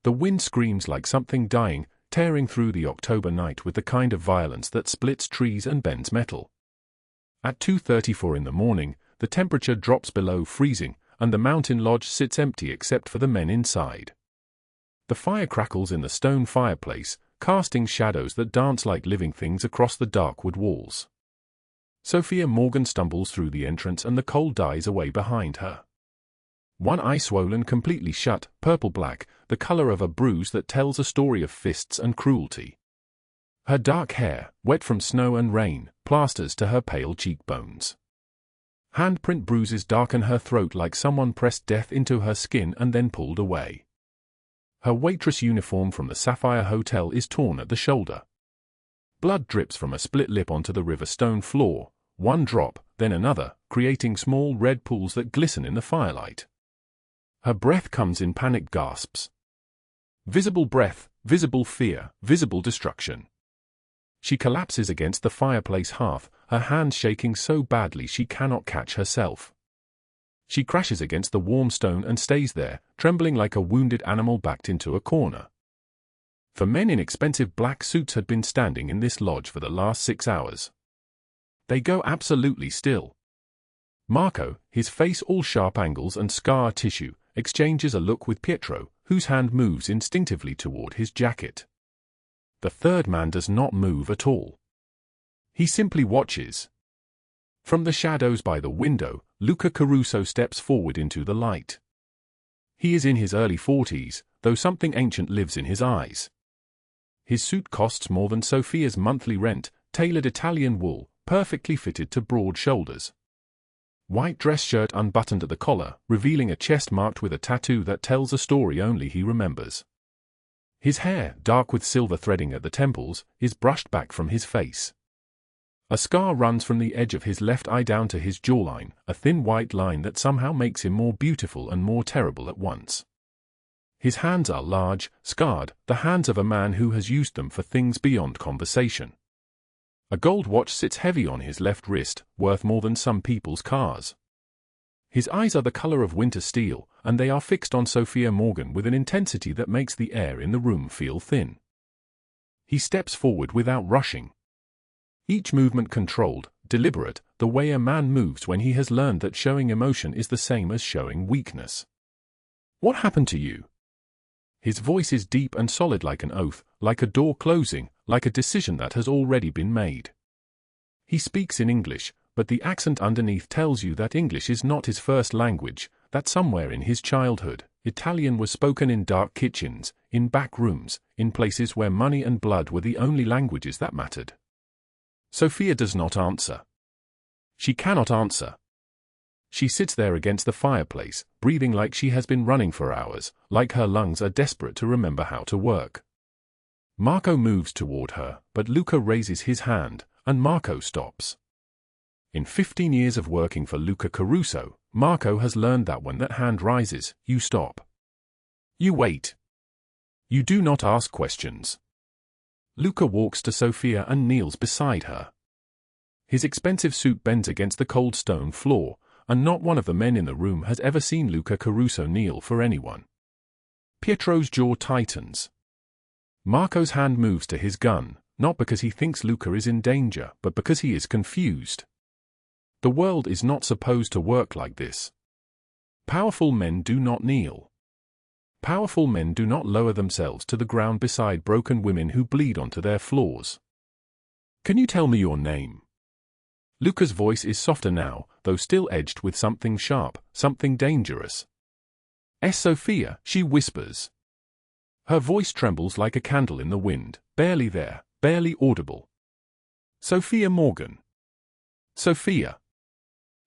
The wind screams like something dying, tearing through the October night with the kind of violence that splits trees and bends metal. At 2:34 in the morning, the temperature drops below freezing, and the mountain lodge sits empty except for the men inside. The fire crackles in the stone fireplace, casting shadows that dance like living things across the dark wood walls. Sofia Morgan stumbles through the entrance and the cold dies away behind her. One eye swollen completely shut, purple-black, the color of a bruise that tells a story of fists and cruelty. Her dark hair, wet from snow and rain, plasters to her pale cheekbones. Handprint bruises darken her throat like someone pressed death into her skin and then pulled away. Her waitress uniform from the Sapphire Hotel is torn at the shoulder. Blood drips from a split lip onto the river stone floor, one drop, then another, creating small red pools that glisten in the firelight. Her breath comes in panicked gasps. Visible breath, visible fear, visible destruction. She collapses against the fireplace hearth, her hands shaking so badly she cannot catch herself. She crashes against the warm stone and stays there, trembling like a wounded animal backed into a corner. The men in expensive black suits had been standing in this lodge for the last 6 hours. They go absolutely still. Marco, his face all sharp angles and scar tissue, exchanges a look with Pietro, whose hand moves instinctively toward his jacket. The third man does not move at all. He simply watches. From the shadows by the window, Luca Caruso steps forward into the light. He is in his early 40s, though something ancient lives in his eyes. His suit costs more than Sofia's monthly rent, tailored Italian wool, perfectly fitted to broad shoulders. White dress shirt unbuttoned at the collar, revealing a chest marked with a tattoo that tells a story only he remembers. His hair, dark with silver threading at the temples, is brushed back from his face. A scar runs from the edge of his left eye down to his jawline, a thin white line that somehow makes him more beautiful and more terrible at once. His hands are large, scarred, the hands of a man who has used them for things beyond conversation. A gold watch sits heavy on his left wrist, worth more than some people's cars. His eyes are the color of winter steel, and they are fixed on Sofia Morgan with an intensity that makes the air in the room feel thin. He steps forward without rushing. Each movement controlled, deliberate, the way a man moves when he has learned that showing emotion is the same as showing weakness. "What happened to you?" His voice is deep and solid like an oath, like a door closing, like a decision that has already been made. He speaks in English, but the accent underneath tells you that English is not his first language, that somewhere in his childhood, Italian was spoken in dark kitchens, in back rooms, in places where money and blood were the only languages that mattered. Sofia does not answer. She cannot answer. She sits there against the fireplace, breathing like she has been running for hours, like her lungs are desperate to remember how to work. Marco moves toward her, but Luca raises his hand, and Marco stops. In 15 years of working for Luca Caruso, Marco has learned that when that hand rises, you stop. You wait. You do not ask questions. Luca walks to Sofia and kneels beside her. His expensive suit bends against the cold stone floor, and not one of the men in the room has ever seen Luca Caruso kneel for anyone. Pietro's jaw tightens. Marco's hand moves to his gun, not because he thinks Luca is in danger, but because he is confused. The world is not supposed to work like this. Powerful men do not kneel. Powerful men do not lower themselves to the ground beside broken women who bleed onto their floors. "Can you tell me your name?" Luca's voice is softer now, though still edged with something sharp, something dangerous. "Sofia," she whispers. Her voice trembles like a candle in the wind, barely there, barely audible. "Sofia Morgan." "Sofia."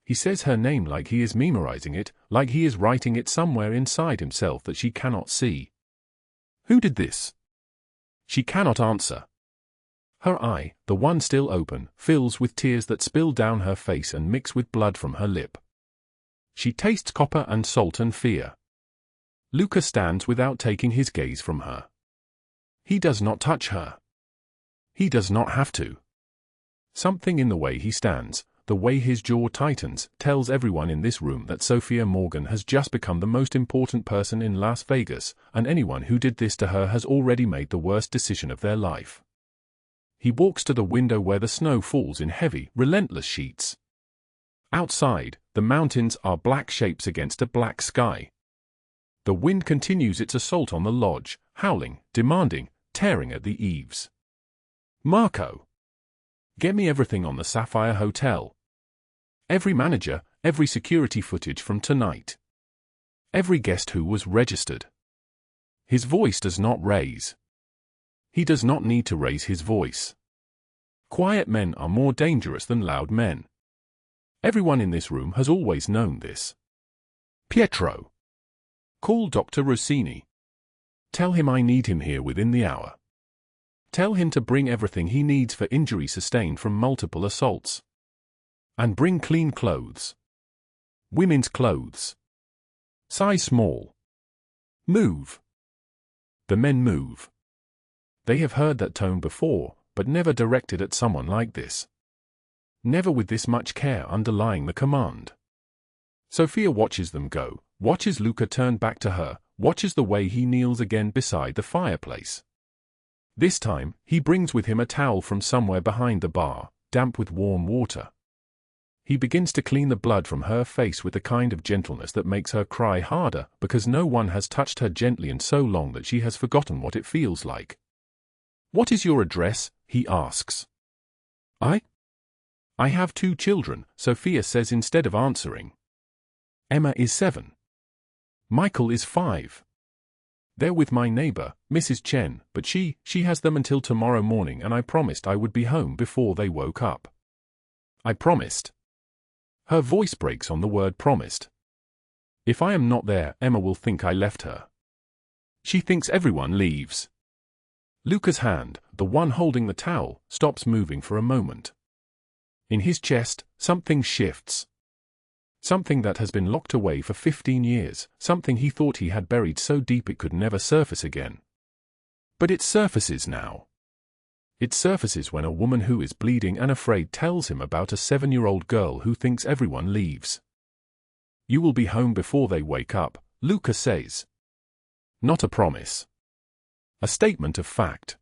He says her name like he is memorizing it, like he is writing it somewhere inside himself that she cannot see. "Who did this?" She cannot answer. Her eye, the one still open, fills with tears that spill down her face and mix with blood from her lip. She tastes copper and salt and fear. Luca stands without taking his gaze from her. He does not touch her. He does not have to. Something in the way he stands, the way his jaw tightens, tells everyone in this room that Sofia Morgan has just become the most important person in Las Vegas, and anyone who did this to her has already made the worst decision of their life. He walks to the window where the snow falls in heavy, relentless sheets. Outside, the mountains are black shapes against a black sky. The wind continues its assault on the lodge, howling, demanding, tearing at the eaves. "Marco! Get me everything on the Sapphire Hotel. Every manager, every security footage from tonight. Every guest who was registered." His voice does not raise. He does not need to raise his voice. Quiet men are more dangerous than loud men. Everyone in this room has always known this. "Pietro! Call Dr. Rossini. Tell him I need him here within the hour. Tell him to bring everything he needs for injury sustained from multiple assaults. And bring clean clothes. Women's clothes. Size small. Move." The men move. They have heard that tone before, but never directed at someone like this. Never with this much care underlying the command. Sofia watches them go, watches Luca turn back to her, watches the way he kneels again beside the fireplace. This time, he brings with him a towel from somewhere behind the bar, damp with warm water. He begins to clean the blood from her face with a kind of gentleness that makes her cry harder, because no one has touched her gently in so long that she has forgotten what it feels like. "What is your address?" he asks. I have 2 children," Sofia says instead of answering. "Emma is 7. Michael is 5. They're with my neighbor, Mrs. Chen, but she has them until tomorrow morning, and I promised I would be home before they woke up. I promised." Her voice breaks on the word promised. "If I am not there, Emma will think I left her. She thinks everyone leaves." Luca's hand, the one holding the towel, stops moving for a moment. In his chest, something shifts. Something that has been locked away for 15 years, something he thought he had buried so deep it could never surface again. But it surfaces now. It surfaces when a woman who is bleeding and afraid tells him about a 7-year-old girl who thinks everyone leaves. "You will be home before they wake up," Luca says. Not a promise. A statement of fact.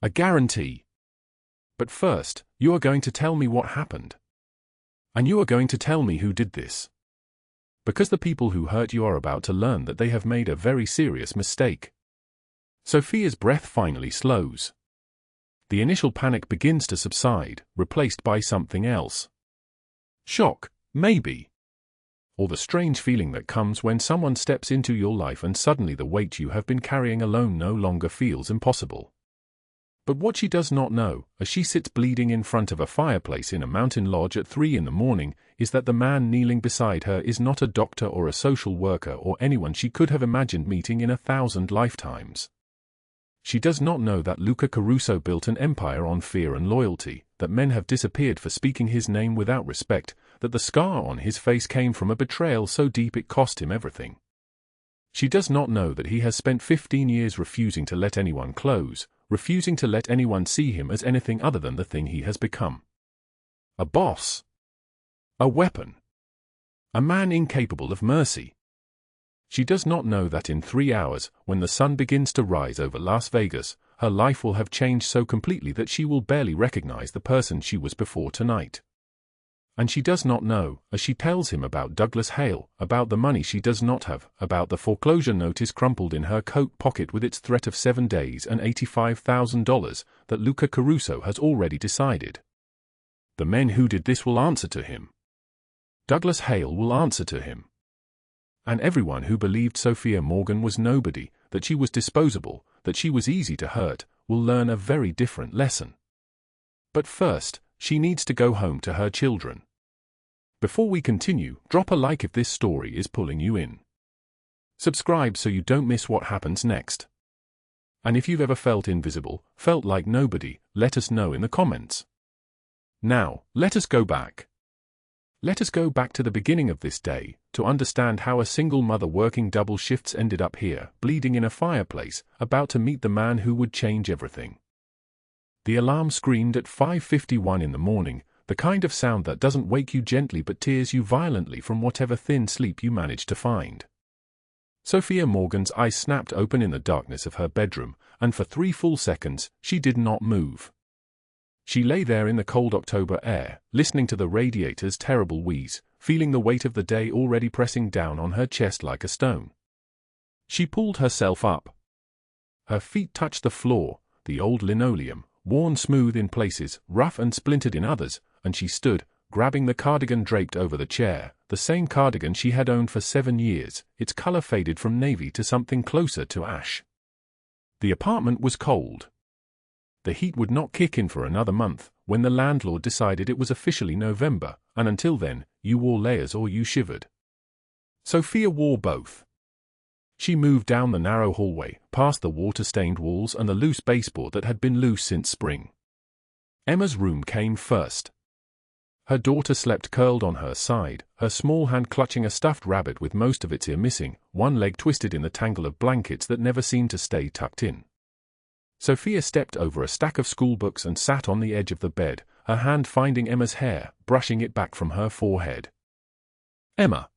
A guarantee. "But first, you are going to tell me what happened. And you are going to tell me who did this. Because the people who hurt you are about to learn that they have made a very serious mistake." Sofia's breath finally slows. The initial panic begins to subside, replaced by something else. Shock, maybe. Or the strange feeling that comes when someone steps into your life and suddenly the weight you have been carrying alone no longer feels impossible. But what she does not know, as she sits bleeding in front of a fireplace in a mountain lodge at 3 in the morning, is that the man kneeling beside her is not a doctor or a social worker or anyone she could have imagined meeting in 1,000 lifetimes. She does not know that Luca Caruso built an empire on fear and loyalty, that men have disappeared for speaking his name without respect, that the scar on his face came from a betrayal so deep it cost him everything. She does not know that he has spent 15 years refusing to let anyone close, refusing to let anyone see him as anything other than the thing he has become. A boss. A weapon. A man incapable of mercy. She does not know that in 3 hours, when the sun begins to rise over Las Vegas, her life will have changed so completely that she will barely recognize the person she was before tonight. And she does not know, as she tells him about Douglas Hale, about the money she does not have, about the foreclosure notice crumpled in her coat pocket with its threat of 7 days and $85,000, that Luca Caruso has already decided. The men who did this will answer to him. Douglas Hale will answer to him. And everyone who believed Sofia Morgan was nobody, that she was disposable, that she was easy to hurt, will learn a very different lesson. But first, she needs to go home to her children. Before we continue, drop a like if this story is pulling you in. Subscribe so you don't miss what happens next. And if you've ever felt invisible, felt like nobody, let us know in the comments. Now, let us go back. Let us go back to the beginning of this day, to understand how a single mother working double shifts ended up here, bleeding in a fireplace, about to meet the man who would change everything. The alarm screamed at 5:51 in the morning, The kind of sound that doesn't wake you gently but tears you violently from whatever thin sleep you manage to find. Sofia Morgan's eyes snapped open in the darkness of her bedroom, and for 3 full seconds, she did not move. She lay there in the cold October air, listening to the radiator's terrible wheeze, feeling the weight of the day already pressing down on her chest like a stone. She pulled herself up. Her feet touched the floor, the old linoleum, worn smooth in places, rough and splintered in others, and she stood, grabbing the cardigan draped over the chair, the same cardigan she had owned for 7 years, its color faded from navy to something closer to ash. The apartment was cold. The heat would not kick in for another month, when the landlord decided it was officially November, and until then, you wore layers or you shivered. Sofia wore both. She moved down the narrow hallway, past the water-stained walls and the loose baseboard that had been loose since spring. Emma's room came first. Her daughter slept curled on her side, her small hand clutching a stuffed rabbit with most of its ear missing, one leg twisted in the tangle of blankets that never seemed to stay tucked in. Sofia stepped over a stack of schoolbooks and sat on the edge of the bed, her hand finding Emma's hair, brushing it back from her forehead. "Emma.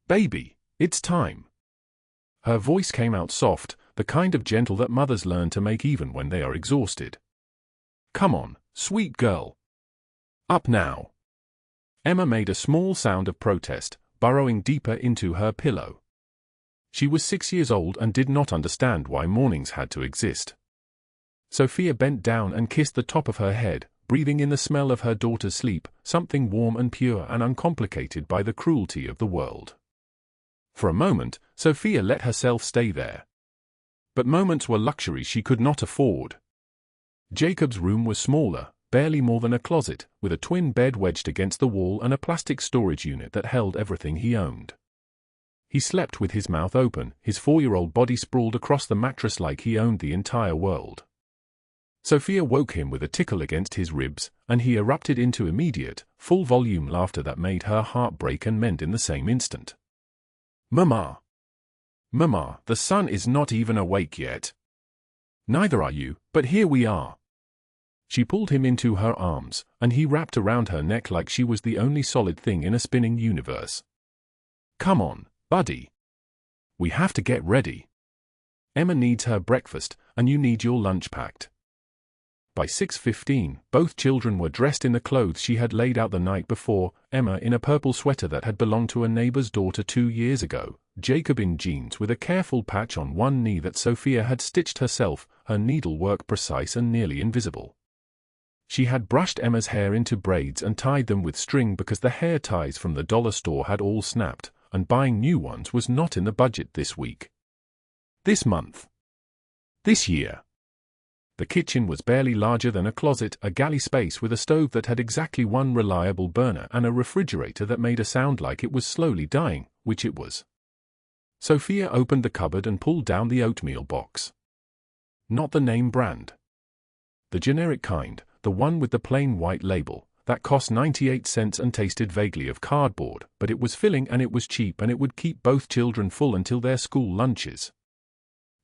Baby, it's time." Her voice came out soft, the kind of gentle that mothers learn to make even when they are exhausted. "Come on, sweet girl. Up now." Emma made a small sound of protest, burrowing deeper into her pillow. She was 6 years old and did not understand why mornings had to exist. Sofia bent down and kissed the top of her head, breathing in the smell of her daughter's sleep, something warm and pure and uncomplicated by the cruelty of the world. For a moment, Sofia let herself stay there. But moments were luxuries she could not afford. Jacob's room was smaller, barely more than a closet, with a twin bed wedged against the wall and a plastic storage unit that held everything he owned. He slept with his mouth open, his 4-year-old body sprawled across the mattress like he owned the entire world. Sofia woke him with a tickle against his ribs, and he erupted into immediate, full-volume laughter that made her heart break and mend in the same instant. "Mama! Mama, the sun is not even awake yet." "Neither are you, but here we are." She pulled him into her arms, and he wrapped around her neck like she was the only solid thing in a spinning universe. "Come on, buddy. We have to get ready. Emma needs her breakfast, and you need your lunch packed." By 6:15, both children were dressed in the clothes she had laid out the night before, Emma in a purple sweater that had belonged to a neighbor's daughter 2 years ago, Jacob in jeans with a careful patch on one knee that Sofia had stitched herself, her needlework precise and nearly invisible. She had brushed Emma's hair into braids and tied them with string because the hair ties from the dollar store had all snapped, and buying new ones was not in the budget this week. This month. This year. The kitchen was barely larger than a closet, a galley space with a stove that had exactly one reliable burner and a refrigerator that made a sound like it was slowly dying, which it was. Sofia opened the cupboard and pulled down the oatmeal box. Not the name brand. The generic kind, the one with the plain white label, that cost 98 cents and tasted vaguely of cardboard, but it was filling and it was cheap and it would keep both children full until their school lunches.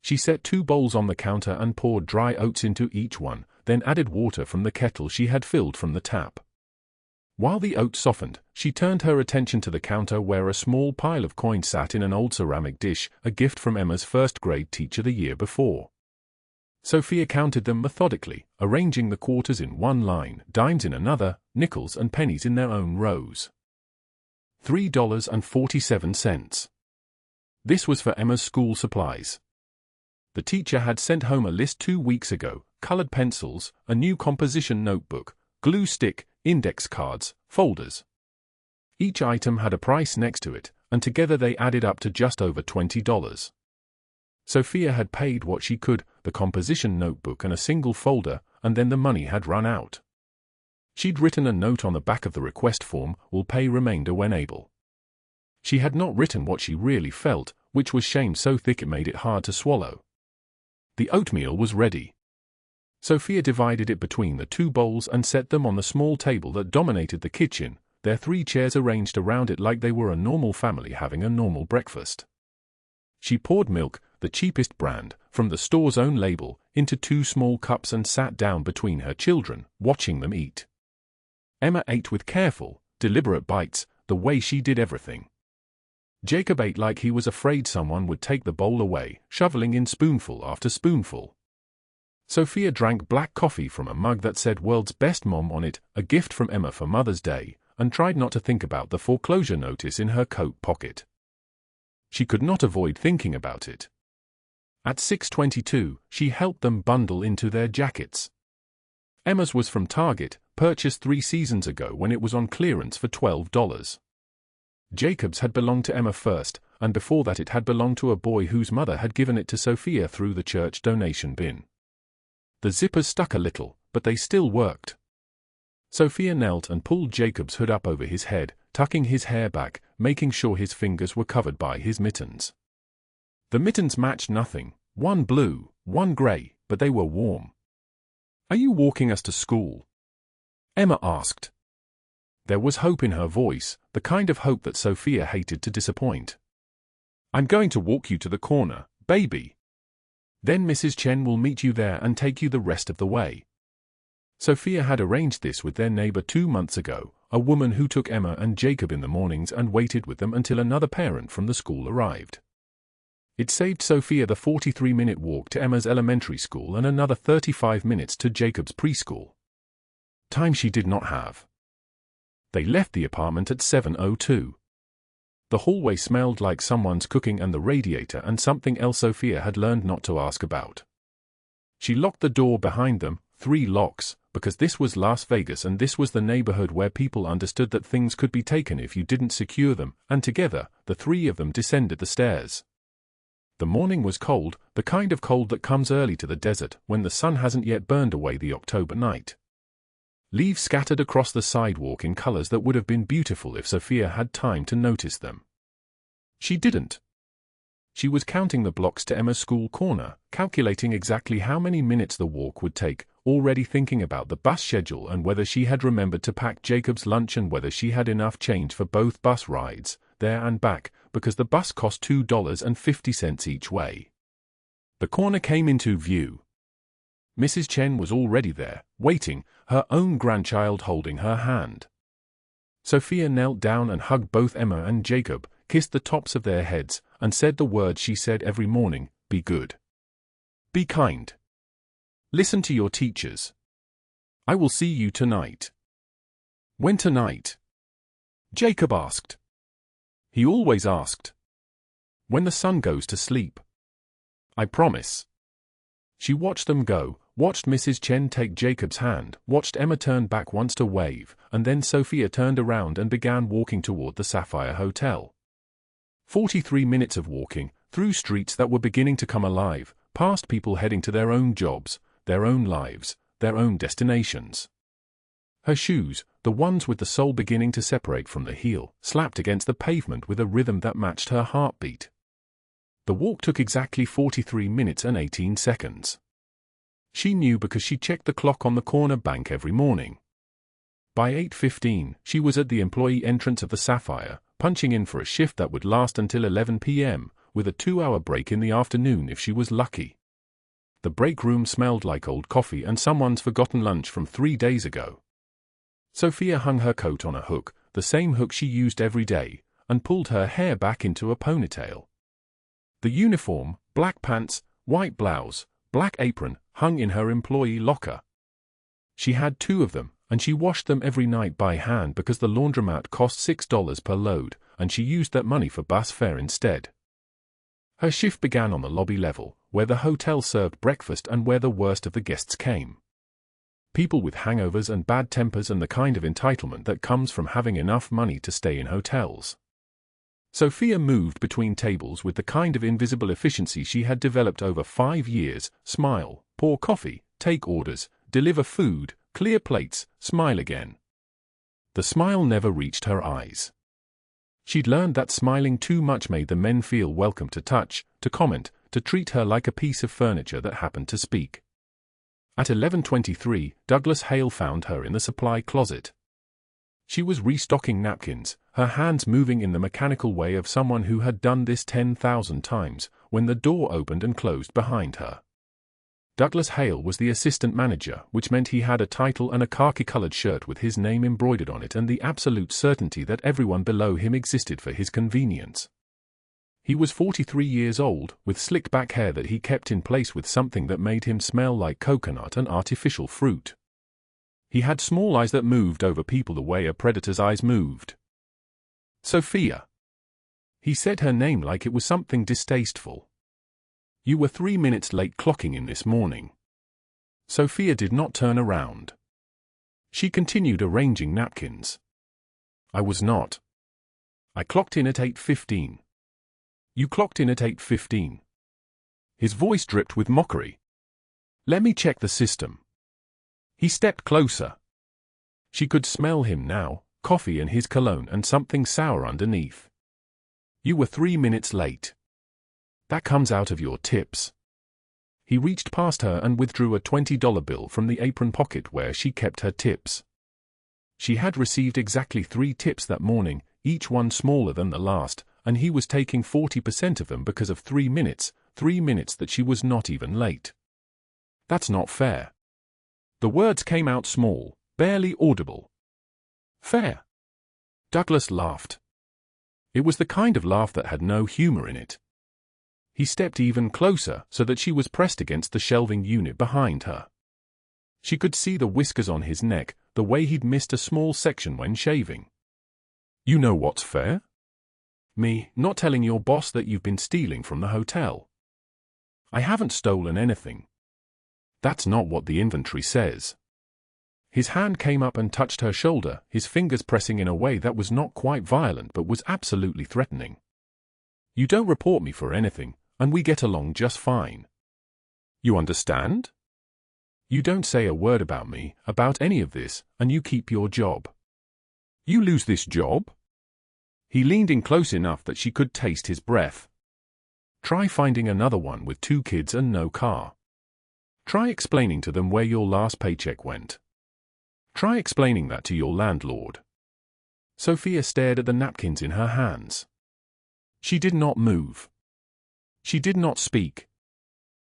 She set 2 bowls on the counter and poured dry oats into each one, then added water from the kettle she had filled from the tap. While the oats softened, she turned her attention to the counter where a small pile of coins sat in an old ceramic dish, a gift from Emma's first-grade teacher the year before. Sofia counted them methodically, arranging the quarters in one line, dimes in another, nickels and pennies in their own rows. $3.47. This was for Emma's school supplies. The teacher had sent home a list 2 weeks ago, colored pencils, a new composition notebook, glue stick, index cards, folders. Each item had a price next to it, and together they added up to just over $20. Sofia had paid what she could, the composition notebook and a single folder, and then the money had run out. She'd written a note on the back of the request form, "Will pay remainder when able." She had not written what she really felt, which was shame so thick it made it hard to swallow. The oatmeal was ready. Sofia divided it between the 2 bowls and set them on the small table that dominated the kitchen, their 3 chairs arranged around it like they were a normal family having a normal breakfast. She poured milk, the cheapest brand, from the store's own label, into 2 small cups and sat down between her children, watching them eat. Emma ate with careful, deliberate bites, the way she did everything. Jacob ate like he was afraid someone would take the bowl away, shoveling in spoonful after spoonful. Sophia drank black coffee from a mug that said "World's Best Mom" on it, a gift from Emma for Mother's Day, and tried not to think about the foreclosure notice in her coat pocket. She could not avoid thinking about it. At 6:22, she helped them bundle into their jackets. Emma's was from Target, purchased 3 seasons ago when it was on clearance for $12. Jacob's had belonged to Emma first, and before that it had belonged to a boy whose mother had given it to Sophia through the church donation bin. The zippers stuck a little, but they still worked. Sophia knelt and pulled Jacob's hood up over his head, tucking his hair back, making sure his fingers were covered by his mittens. The mittens matched nothing, one blue, one grey, but they were warm. "Are you walking us to school?" Emma asked. There was hope in her voice, the kind of hope that Sophia hated to disappoint. "I'm going to walk you to the corner, baby. Then Mrs. Chen will meet you there and take you the rest of the way." Sophia had arranged this with their neighbor 2 months ago, a woman who took Emma and Jacob in the mornings and waited with them until another parent from the school arrived. It saved Sophia the 43-minute walk to Emma's elementary school and another 35 minutes to Jacob's preschool. Time she did not have. They left the apartment at 7:02. The hallway smelled like someone's cooking and the radiator and something else Sophia had learned not to ask about. She locked the door behind them, 3 locks, because this was Las Vegas and this was the neighborhood where people understood that things could be taken if you didn't secure them, and together, the 3 of them descended the stairs. The morning was cold, the kind of cold that comes early to the desert when the sun hasn't yet burned away the October night. Leaves scattered across the sidewalk in colors that would have been beautiful if Sophia had time to notice them. She didn't. She was counting the blocks to Emma's school corner, calculating exactly how many minutes the walk would take, already thinking about the bus schedule and whether she had remembered to pack Jacob's lunch and whether she had enough change for both bus rides, there and back, because the bus cost $2.50 each way. The corner came into view. Mrs. Chen was already there, waiting, her own grandchild holding her hand. Sophia knelt down and hugged both Emma and Jacob, kissed the tops of their heads, and said the words she said every morning: "Be good. Be kind. Listen to your teachers. I will see you tonight." "When tonight?" Jacob asked. He always asked. "When the sun goes to sleep. I promise." She watched them go, watched Mrs. Chen take Jacob's hand, watched Emma turn back once to wave, and then Sophia turned around and began walking toward the Sapphire Hotel. 43 minutes of walking, through streets that were beginning to come alive, past people heading to their own jobs, their own lives, their own destinations. Her shoes, the ones with the sole beginning to separate from the heel, slapped against the pavement with a rhythm that matched her heartbeat. The walk took exactly 43 minutes and 18 seconds. She knew because she checked the clock on the corner bank every morning. By 8:15, she was at the employee entrance of the Sapphire, punching in for a shift that would last until 11 p.m., with a 2-hour break in the afternoon if she was lucky. The break room smelled like old coffee and someone's forgotten lunch from 3 days ago. Sophia hung her coat on a hook, the same hook she used every day, and pulled her hair back into a ponytail. The uniform, black pants, white blouse, black apron, hung in her employee locker. She had 2 of them, and she washed them every night by hand because the laundromat cost $6 per load, and she used that money for bus fare instead. Her shift began on the lobby level, where the hotel served breakfast and where the worst of the guests came. People with hangovers and bad tempers and the kind of entitlement that comes from having enough money to stay in hotels. Sophia moved between tables with the kind of invisible efficiency she had developed over 5 years: smile, pour coffee, take orders, deliver food, clear plates, smile again. The smile never reached her eyes. She'd learned that smiling too much made the men feel welcome to touch, to comment, to treat her like a piece of furniture that happened to speak. At 11:23, Douglas Hale found her in the supply closet. She was restocking napkins, her hands moving in the mechanical way of someone who had done this 10,000 times, when the door opened and closed behind her. Douglas Hale was the assistant manager, which meant he had a title and a khaki-colored shirt with his name embroidered on it and the absolute certainty that everyone below him existed for his convenience. He was 43 years old, with slick back hair that he kept in place with something that made him smell like coconut and artificial fruit. He had small eyes that moved over people the way a predator's eyes moved. Sofia. He said her name like it was something distasteful. You were 3 minutes late clocking in this morning. Sofia did not turn around. She continued arranging napkins. I was not. I clocked in at 8:15. You clocked in at 8:15. His voice dripped with mockery. Let me check the system. He stepped closer. She could smell him now, coffee and his cologne and something sour underneath. You were 3 minutes late. That comes out of your tips. He reached past her and withdrew a $20 bill from the apron pocket where she kept her tips. She had received exactly 3 tips that morning, each one smaller than the last, and he was taking 40% of them because of 3 minutes that she was not even late. That's not fair. The words came out small, barely audible. Fair. Douglas laughed. It was the kind of laugh that had no humor in it. He stepped even closer so that she was pressed against the shelving unit behind her. She could see the whiskers on his neck, the way he'd missed a small section when shaving. You know what's fair? Me not telling your boss that you've been stealing from the hotel. I haven't stolen anything. That's not what the inventory says. His hand came up and touched her shoulder, his fingers pressing in a way that was not quite violent but was absolutely threatening. You don't report me for anything, and we get along just fine. You understand? You don't say a word about me, about any of this, and you keep your job. You lose this job? He leaned in close enough that she could taste his breath. Try finding another one with 2 kids and no car. Try explaining to them where your last paycheck went. Try explaining that to your landlord. Sofia stared at the napkins in her hands. She did not move. She did not speak.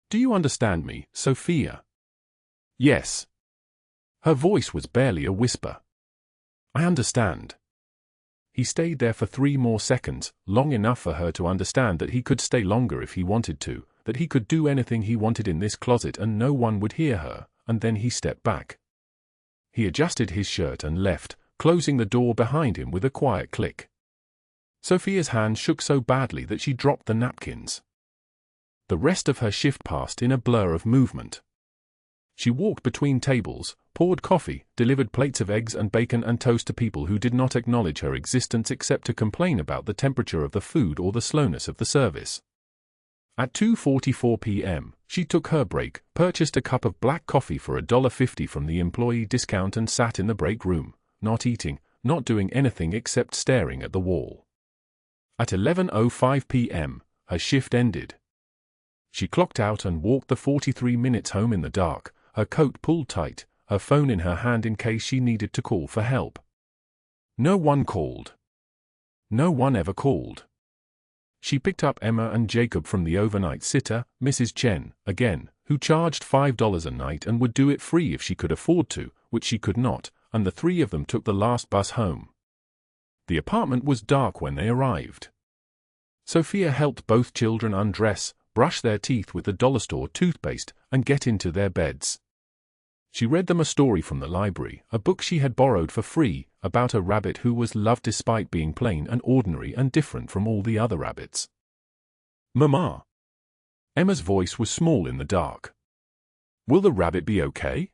Do you understand me, Sofia? Yes. Her voice was barely a whisper. I understand. He stayed there for 3 more seconds, long enough for her to understand that he could stay longer if he wanted to, that he could do anything he wanted in this closet and no one would hear her, and then he stepped back. He adjusted his shirt and left, closing the door behind him with a quiet click. Sofia's hand shook so badly that she dropped the napkins. The rest of her shift passed in a blur of movement. She walked between tables, poured coffee, delivered plates of eggs and bacon and toast to people who did not acknowledge her existence except to complain about the temperature of the food or the slowness of the service. At 2:44 p.m., she took her break, purchased a cup of black coffee for $1.50 from the employee discount and sat in the break room, not eating, not doing anything except staring at the wall. At 11:05 p.m., her shift ended. She clocked out and walked the 43 minutes home in the dark, her coat pulled tight, her phone in her hand in case she needed to call for help. No one called. No one ever called. She picked up Emma and Jacob from the overnight sitter, Mrs. Chen, again, who charged $5 a night and would do it free if she could afford to, which she could not, and the 3 of them took the last bus home. The apartment was dark when they arrived. Sofia helped both children undress, brush their teeth with the dollar store toothpaste, and get into their beds. She read them a story from the library, a book she had borrowed for free, about a rabbit who was loved despite being plain and ordinary and different from all the other rabbits. Mama. Emma's voice was small in the dark. Will the rabbit be okay?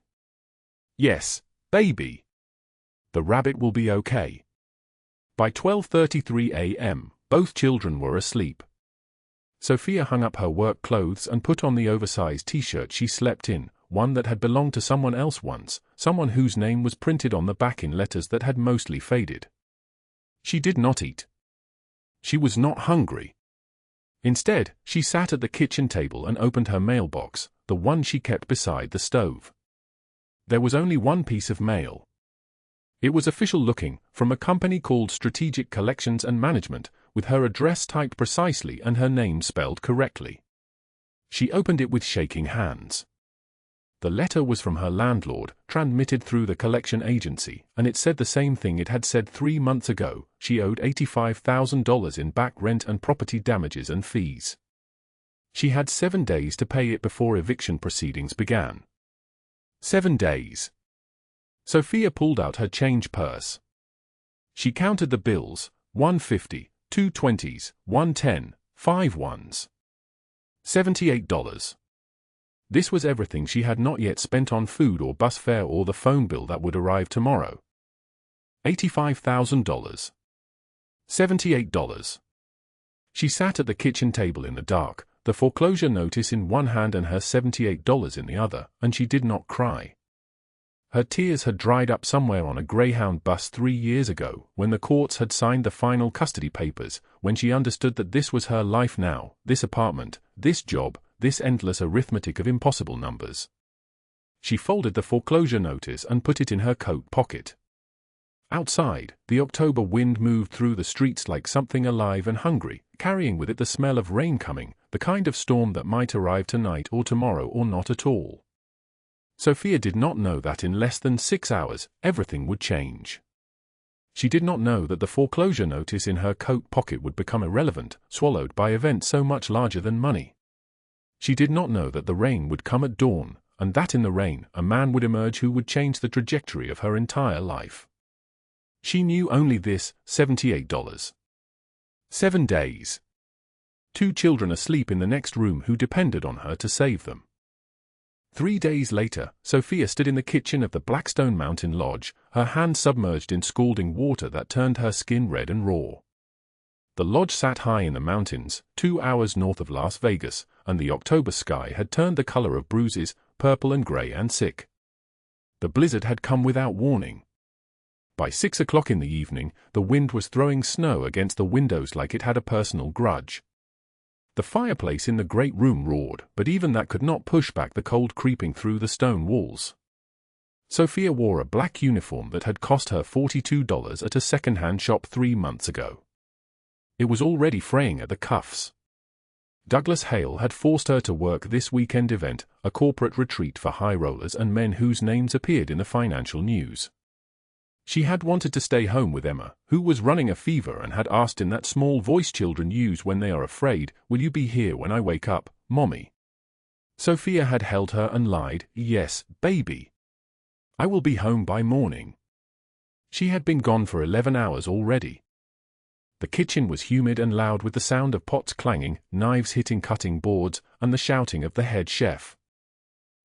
Yes, baby. The rabbit will be okay. By 12:33 a.m., both children were asleep. Sofia hung up her work clothes and put on the oversized t-shirt she slept in, one that had belonged to someone else once, someone whose name was printed on the back in letters that had mostly faded. She did not eat. She was not hungry. Instead, she sat at the kitchen table and opened her mailbox, the one she kept beside the stove. There was only one piece of mail. It was official-looking, from a company called Strategic Collections and Management, with her address typed precisely and her name spelled correctly. She opened it with shaking hands. The letter was from her landlord, transmitted through the collection agency, and it said the same thing it had said 3 months ago. She owed $85,000 in back rent and property damages and fees. She had 7 days to pay it before eviction proceedings began. 7 days. Sophia pulled out her change purse. She counted the bills: 150, 2 20s, 110, 5 ones. $78. This was everything she had not yet spent on food or bus fare or the phone bill that would arrive tomorrow. $85,000. $78. She sat at the kitchen table in the dark, the foreclosure notice in one hand and her $78 in the other, and she did not cry. Her tears had dried up somewhere on a Greyhound bus 3 years ago, when the courts had signed the final custody papers, when she understood that this was her life now, this apartment, this job, this endless arithmetic of impossible numbers. She folded the foreclosure notice and put it in her coat pocket. Outside, the October wind moved through the streets like something alive and hungry, carrying with it the smell of rain coming, the kind of storm that might arrive tonight or tomorrow or not at all. Sophia did not know that in less than 6 hours, everything would change. She did not know that the foreclosure notice in her coat pocket would become irrelevant, swallowed by events so much larger than money. She did not know that the rain would come at dawn, and that in the rain a man would emerge who would change the trajectory of her entire life. She knew only this: $78. 7 days. 2 children asleep in the next room who depended on her to save them. 3 days later, Sophia stood in the kitchen of the Blackstone Mountain Lodge, her hands submerged in scalding water that turned her skin red and raw. The lodge sat high in the mountains, 2 hours north of Las Vegas, and the October sky had turned the color of bruises, purple and gray and sick. The blizzard had come without warning. By 6 o'clock in the evening, the wind was throwing snow against the windows like it had a personal grudge. The fireplace in the great room roared, but even that could not push back the cold creeping through the stone walls. Sophia wore a black uniform that had cost her $42 at a second-hand shop 3 months ago. It was already fraying at the cuffs. Douglas Hale had forced her to work this weekend event, a corporate retreat for high rollers and men whose names appeared in the financial news. She had wanted to stay home with Emma, who was running a fever and had asked in that small voice children use when they are afraid, "Will you be here when I wake up, Mommy?" Sophia had held her and lied, "Yes, baby. I will be home by morning." She had been gone for 11 hours already. The kitchen was humid and loud with the sound of pots clanging, knives hitting cutting boards, and the shouting of the head chef.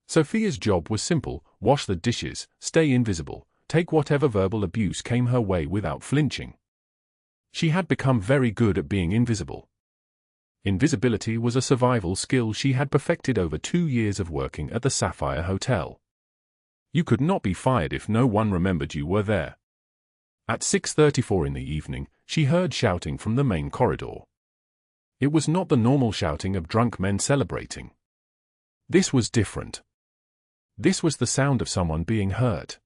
Sophia's job was simple: wash the dishes, stay invisible, take whatever verbal abuse came her way without flinching. She had become very good at being invisible. Invisibility was a survival skill she had perfected over 2 years of working at the Sapphire Hotel. You could not be fired if no one remembered you were there. At 6:34 in the evening, she heard shouting from the main corridor. It was not the normal shouting of drunk men celebrating. This was different. This was the sound of someone being hurt.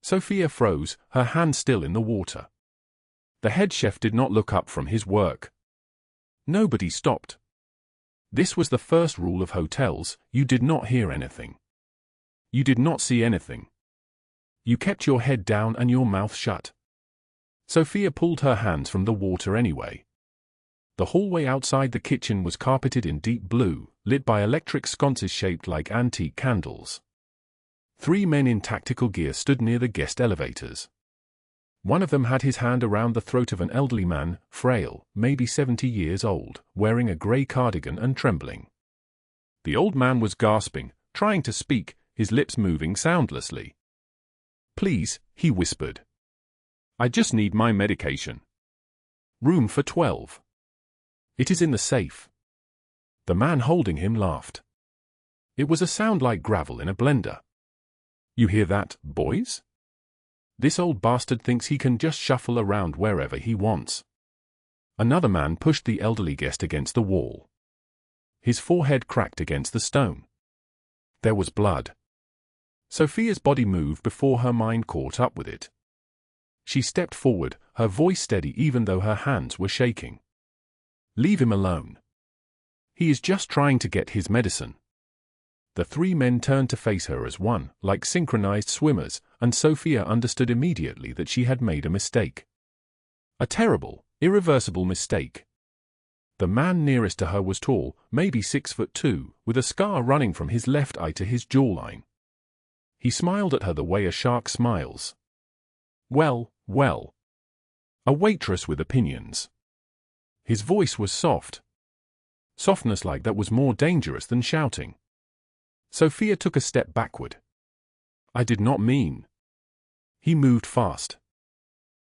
Sophia froze, her hand still in the water. The head chef did not look up from his work. Nobody stopped. This was the first rule of hotels: you did not hear anything. You did not see anything. You kept your head down and your mouth shut. Sophia pulled her hands from the water anyway. The hallway outside the kitchen was carpeted in deep blue, lit by electric sconces shaped like antique candles. 3 men in tactical gear stood near the guest elevators. One of them had his hand around the throat of an elderly man, frail, maybe 70 years old, wearing a gray cardigan and trembling. The old man was gasping, trying to speak, his lips moving soundlessly. "Please," he whispered. "I just need my medication. Room for 12. It is in the safe." The man holding him laughed. It was a sound like gravel in a blender. "You hear that, boys? This old bastard thinks he can just shuffle around wherever he wants." Another man pushed the elderly guest against the wall. His forehead cracked against the stone. There was blood. Sophia's body moved before her mind caught up with it. She stepped forward, her voice steady even though her hands were shaking. "Leave him alone. He is just trying to get his medicine." The three men turned to face her as one, like synchronized swimmers, and Sofia understood immediately that she had made a mistake. A terrible, irreversible mistake. The man nearest to her was tall, maybe 6'2", with a scar running from his left eye to his jawline. He smiled at her the way a shark smiles. Well, well. A waitress with opinions. His voice was soft. Softness like that was more dangerous than shouting. Sofia took a step backward. I did not mean. He moved fast.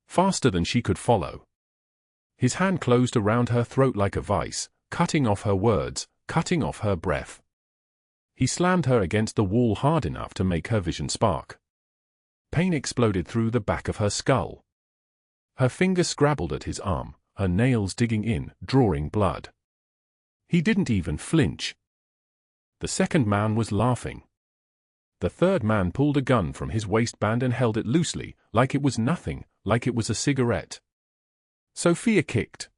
Faster than she could follow. His hand closed around her throat like a vice, cutting off her words, cutting off her breath. He slammed her against the wall hard enough to make her vision spark. Pain exploded through the back of her skull. Her finger scrabbled at his arm, her nails digging in, drawing blood. He didn't even flinch. The second man was laughing. The third man pulled a gun from his waistband and held it loosely, like it was nothing, like it was a cigarette. Sofia kicked.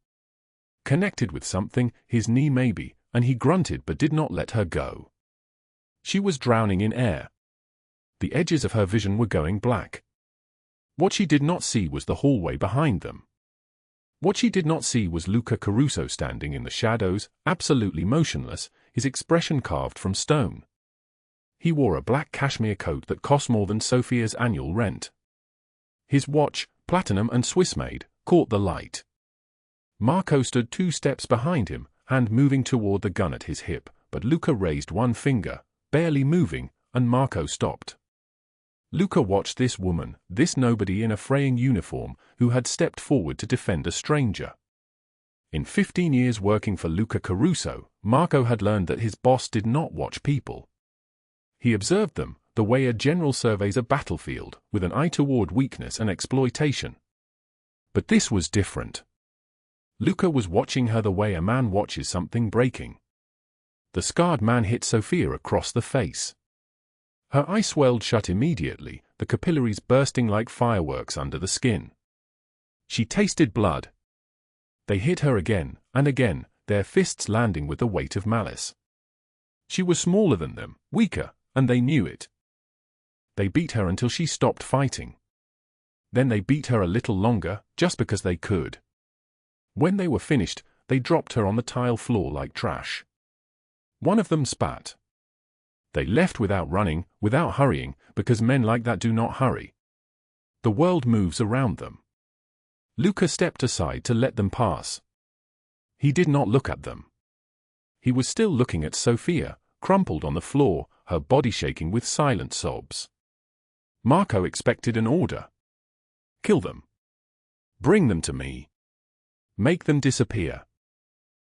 Connected with something, his knee maybe, and he grunted but did not let her go. She was drowning in air. The edges of her vision were going black. What she did not see was the hallway behind them. What she did not see was Luca Caruso standing in the shadows, absolutely motionless, his expression carved from stone. He wore a black cashmere coat that cost more than Sofia's annual rent. His watch, platinum and Swiss-made, caught the light. Marco stood 2 steps behind him, hand moving toward the gun at his hip, but Luca raised one finger, barely moving, and Marco stopped. Luca watched this woman, this nobody in a fraying uniform, who had stepped forward to defend a stranger. In 15 years working for Luca Caruso, Marco had learned that his boss did not watch people. He observed them, the way a general surveys a battlefield, with an eye toward weakness and exploitation. But this was different. Luca was watching her the way a man watches something breaking. The scarred man hit Sofia across the face. Her eye swelled shut immediately, the capillaries bursting like fireworks under the skin. She tasted blood. They hit her again, and again, their fists landing with the weight of malice. She was smaller than them, weaker, and they knew it. They beat her until she stopped fighting. Then they beat her a little longer, just because they could. When they were finished, they dropped her on the tile floor like trash. One of them spat. They left without running, without hurrying, because men like that do not hurry. The world moves around them. Luca stepped aside to let them pass. He did not look at them. He was still looking at Sofia, crumpled on the floor, her body shaking with silent sobs. Marco expected an order. Kill them. Bring them to me. Make them disappear.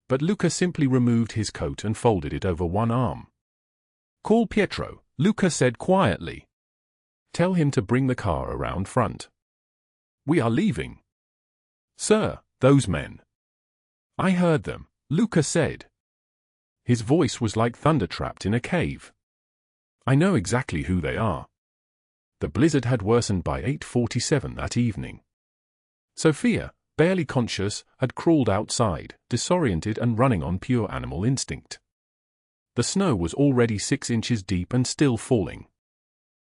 But Luca simply removed his coat and folded it over one arm. Call Pietro, Luca said quietly. Tell him to bring the car around front. We are leaving. Sir, those men. I heard them, Luca said. His voice was like thunder trapped in a cave. I know exactly who they are. The blizzard had worsened by 8:47 that evening. Sofia, barely conscious, had crawled outside, disoriented and running on pure animal instinct. The snow was already 6 inches deep and still falling.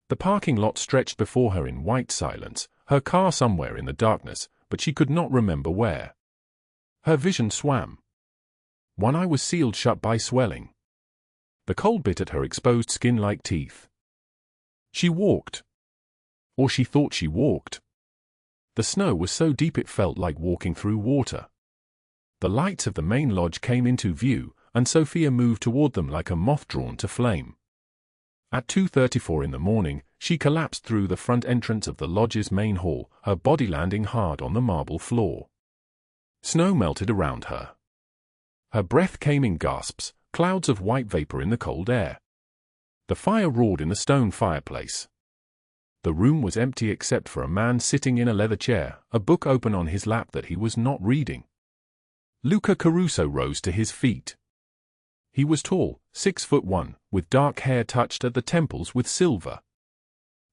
The parking lot stretched before her in white silence, her car somewhere in the darkness, but she could not remember where. Her vision swam. One eye was sealed shut by swelling. The cold bit at her exposed skin like teeth. She walked. Or she thought she walked. The snow was so deep it felt like walking through water. The lights of the main lodge came into view, and Sofia moved toward them like a moth drawn to flame. At 2:34 in the morning, she collapsed through the front entrance of the lodge's main hall, her body landing hard on the marble floor. Snow melted around her. Her breath came in gasps, clouds of white vapor in the cold air. The fire roared in the stone fireplace. The room was empty except for a man sitting in a leather chair, a book open on his lap that he was not reading. Luca Caruso rose to his feet. He was tall, 6'1", with dark hair touched at the temples with silver.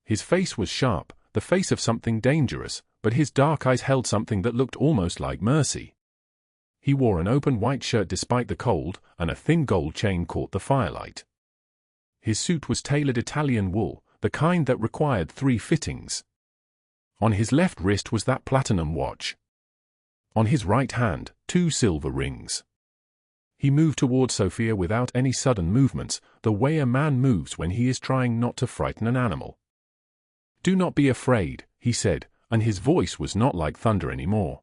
His face was sharp, the face of something dangerous, but his dark eyes held something that looked almost like mercy. He wore an open white shirt despite the cold, and a thin gold chain caught the firelight. His suit was tailored Italian wool, the kind that required 3 fittings. On his left wrist was that platinum watch. On his right hand, 2 silver rings. He moved towards Sofia without any sudden movements, the way a man moves when he is trying not to frighten an animal. "Do not be afraid," he said, and his voice was not like thunder anymore.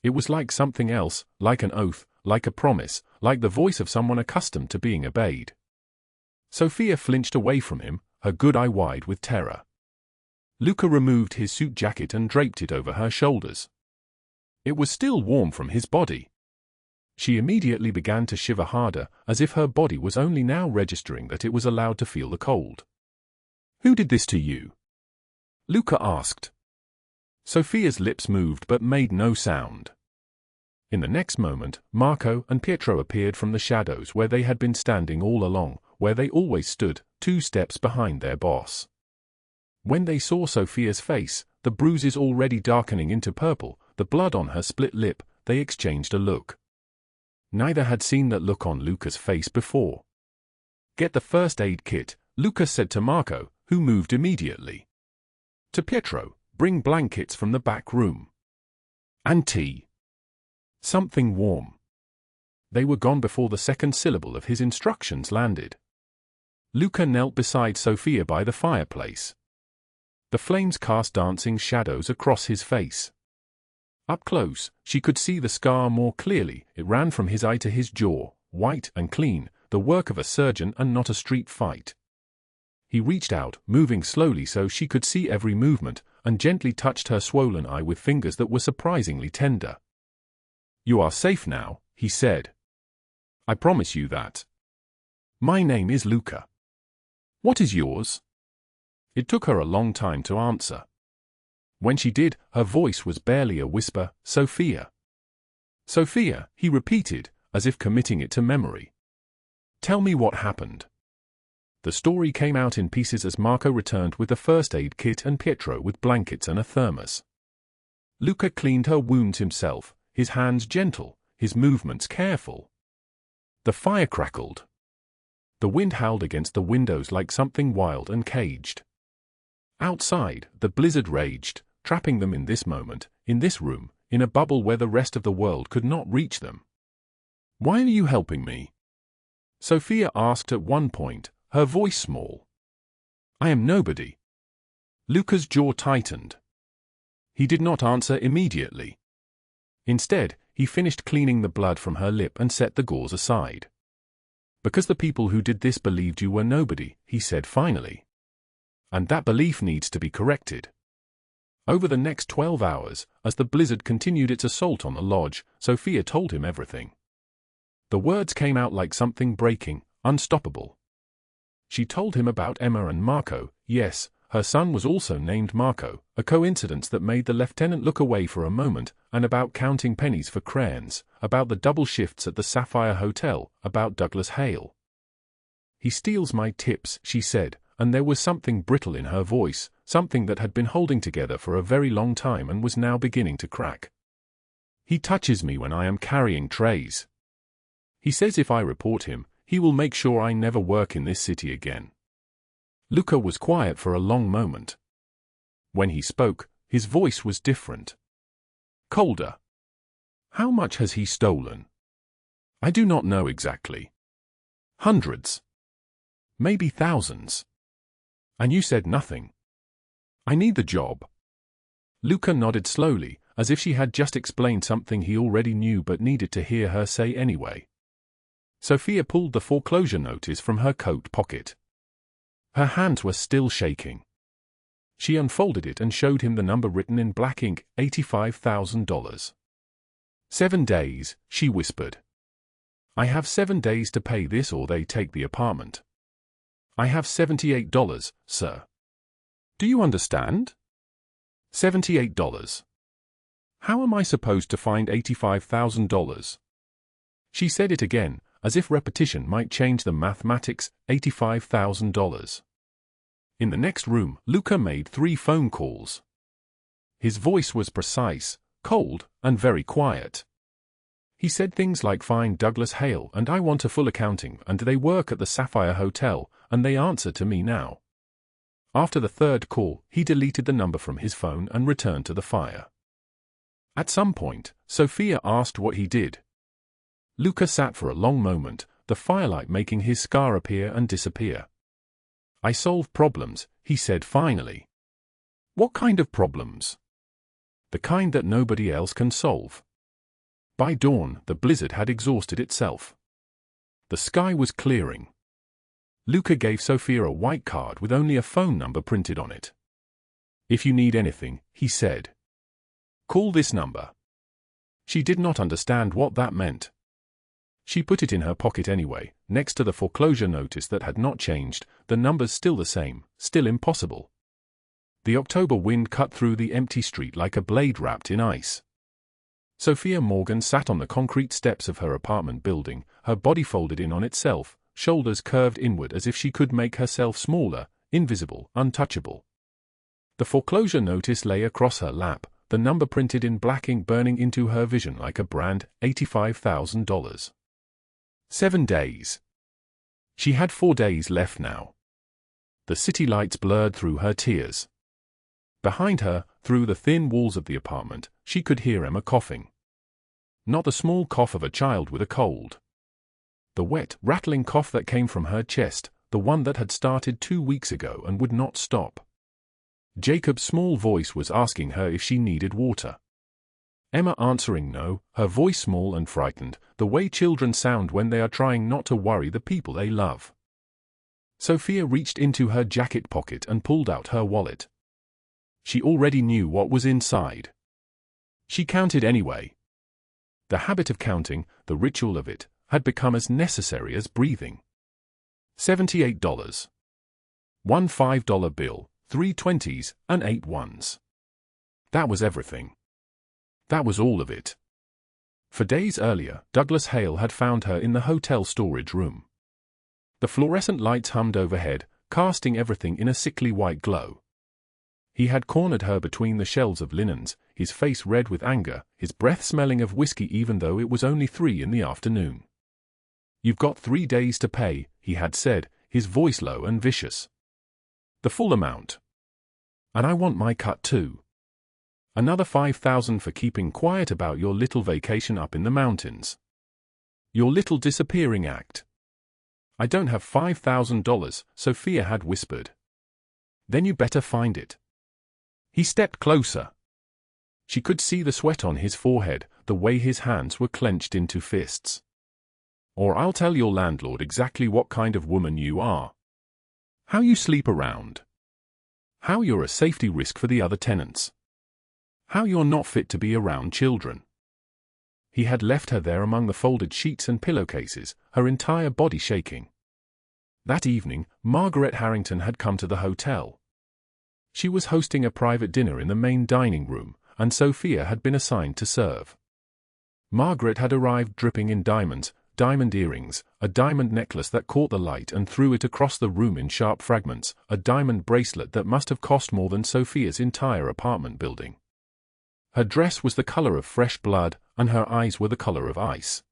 It was like something else, like an oath, like a promise, like the voice of someone accustomed to being obeyed. Sofia flinched away from him, her good eye wide with terror. Luca removed his suit jacket and draped it over her shoulders. It was still warm from his body. She immediately began to shiver harder, as if her body was only now registering that it was allowed to feel the cold. "Who did this to you?" Luca asked. Sofia's lips moved but made no sound. In the next moment, Marco and Pietro appeared from the shadows where they had been standing all along, where they always stood, 2 steps behind their boss. When they saw Sofia's face, the bruises already darkening into purple, the blood on her split lip, they exchanged a look. Neither had seen that look on Luca's face before. "Get the first aid kit," Luca said to Marco, who moved immediately. To Pietro, "Bring blankets from the back room. And tea. Something warm." They were gone before the second syllable of his instructions landed. Luca knelt beside Sofia by the fireplace. The flames cast dancing shadows across his face. Up close, she could see the scar more clearly. It ran from his eye to his jaw, white and clean, the work of a surgeon and not a street fight. He reached out, moving slowly so she could see every movement, and gently touched her swollen eye with fingers that were surprisingly tender. "You are safe now," he said. "I promise you that. My name is Luca. What is yours?" It took her a long time to answer. When she did, her voice was barely a whisper, "Sofia." "Sofia," he repeated, as if committing it to memory. "Tell me what happened." The story came out in pieces as Marco returned with the first aid kit and Pietro with blankets and a thermos. Luca cleaned her wounds himself, his hands gentle, his movements careful. The fire crackled. The wind howled against the windows like something wild and caged. Outside, the blizzard raged, trapping them in this moment, in this room, in a bubble where the rest of the world could not reach them. "Why are you helping me?" Sofia asked at one point, her voice small. "I am nobody." Luca's jaw tightened. He did not answer immediately. Instead, he finished cleaning the blood from her lip and set the gauze aside. "Because the people who did this believed you were nobody," he said finally. "And that belief needs to be corrected." Over the next 12 hours, as the blizzard continued its assault on the lodge, Sofia told him everything. The words came out like something breaking, unstoppable. She told him about Emma and Marco. Yes, her son was also named Marco, a coincidence that made the lieutenant look away for a moment, and about counting pennies for crayons, about the double shifts at the Sapphire Hotel, about Douglas Hale. "He steals my tips," she said, and there was something brittle in her voice, something that had been holding together for a very long time and was now beginning to crack. "He touches me when I am carrying trays. He says if I report him, he will make sure I never work in this city again." Luca was quiet for a long moment. When he spoke, his voice was different. Colder. "How much has he stolen?" "I do not know exactly. Hundreds. Maybe thousands." "And you said nothing." "I need the job." Luca nodded slowly, as if she had just explained something he already knew but needed to hear her say anyway. Sofia pulled the foreclosure notice from her coat pocket. Her hands were still shaking. She unfolded it and showed him the number written in black ink, $85,000. 7 days, she whispered. "I have 7 days to pay this or they take the apartment. I have $78, sir. Do you understand? $78. How am I supposed to find $85,000? She said it again, as if repetition might change the mathematics, $85,000. In the next room, Luca made 3 phone calls. His voice was precise, cold, and very quiet. He said things like "Find Douglas Hale and I want a full accounting and they work at the Sapphire Hotel and they answer to me now. After the third call, he deleted the number from his phone and returned to the fire. At some point, Sofia asked what he did. Luca sat for a long moment, the firelight making his scar appear and disappear. I solve problems, he said finally. What kind of problems? The kind that nobody else can solve. By dawn, the blizzard had exhausted itself. The sky was clearing. Luca gave Sofia a white card with only a phone number printed on it. If you need anything, he said, call this number. She did not understand what that meant. She put it in her pocket anyway, next to the foreclosure notice that had not changed, the numbers still the same, still impossible. The October wind cut through the empty street like a blade wrapped in ice. Sofia Morgan sat on the concrete steps of her apartment building, her body folded in on itself, shoulders curved inward as if she could make herself smaller, invisible, untouchable. The foreclosure notice lay across her lap, the number printed in black ink burning into her vision like a brand, $85,000. 7 days. She had 4 days left now. The city lights blurred through her tears. Behind her, through the thin walls of the apartment, she could hear Emma coughing. Not the small cough of a child with a cold. The wet, rattling cough that came from her chest, the one that had started 2 weeks ago and would not stop. Jacob's small voice was asking her if she needed water. Emma answering no, her voice small and frightened, the way children sound when they are trying not to worry the people they love. Sofia reached into her jacket pocket and pulled out her wallet. She already knew what was inside. She counted anyway. The habit of counting, the ritual of it, had become as necessary as breathing. $78. 1 $5 bill, 3 20s, and 8 1s. That was everything. That was all of it. For days earlier, Douglas Hale had found her in the hotel storage room. The fluorescent lights hummed overhead, casting everything in a sickly white glow. He had cornered her between the shelves of linens, his face red with anger, his breath smelling of whiskey even though it was only 3 in the afternoon. You've got 3 days to pay, he had said, his voice low and vicious. The full amount. And I want my cut too. Another $5,000 for keeping quiet about your little vacation up in the mountains. Your little disappearing act. I don't have $5,000, Sofia had whispered. Then you better find it. He stepped closer. She could see the sweat on his forehead, the way his hands were clenched into fists. Or I'll tell your landlord exactly what kind of woman you are. How you sleep around. How you're a safety risk for the other tenants. How you're not fit to be around children. He had left her there among the folded sheets and pillowcases, her entire body shaking. That evening, Margaret Harrington had come to the hotel. She was hosting a private dinner in the main dining room, and Sofia had been assigned to serve. Margaret had arrived dripping in diamonds, diamond earrings, a diamond necklace that caught the light and threw it across the room in sharp fragments, a diamond bracelet that must have cost more than Sofia's entire apartment building. Her dress was the color of fresh blood, and her eyes were the color of ice.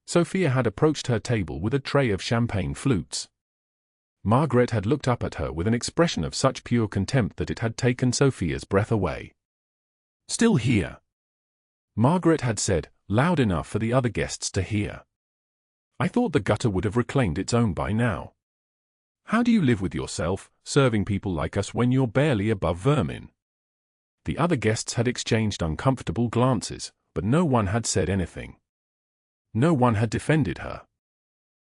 Sofia had approached her table with a tray of champagne flutes. Margaret had looked up at her with an expression of such pure contempt that it had taken Sofia's breath away. Still here? Margaret had said, loud enough for the other guests to hear. I thought the gutter would have reclaimed its own by now. How do you live with yourself, serving people like us when you're barely above vermin? The other guests had exchanged uncomfortable glances, but no one had said anything. No one had defended her.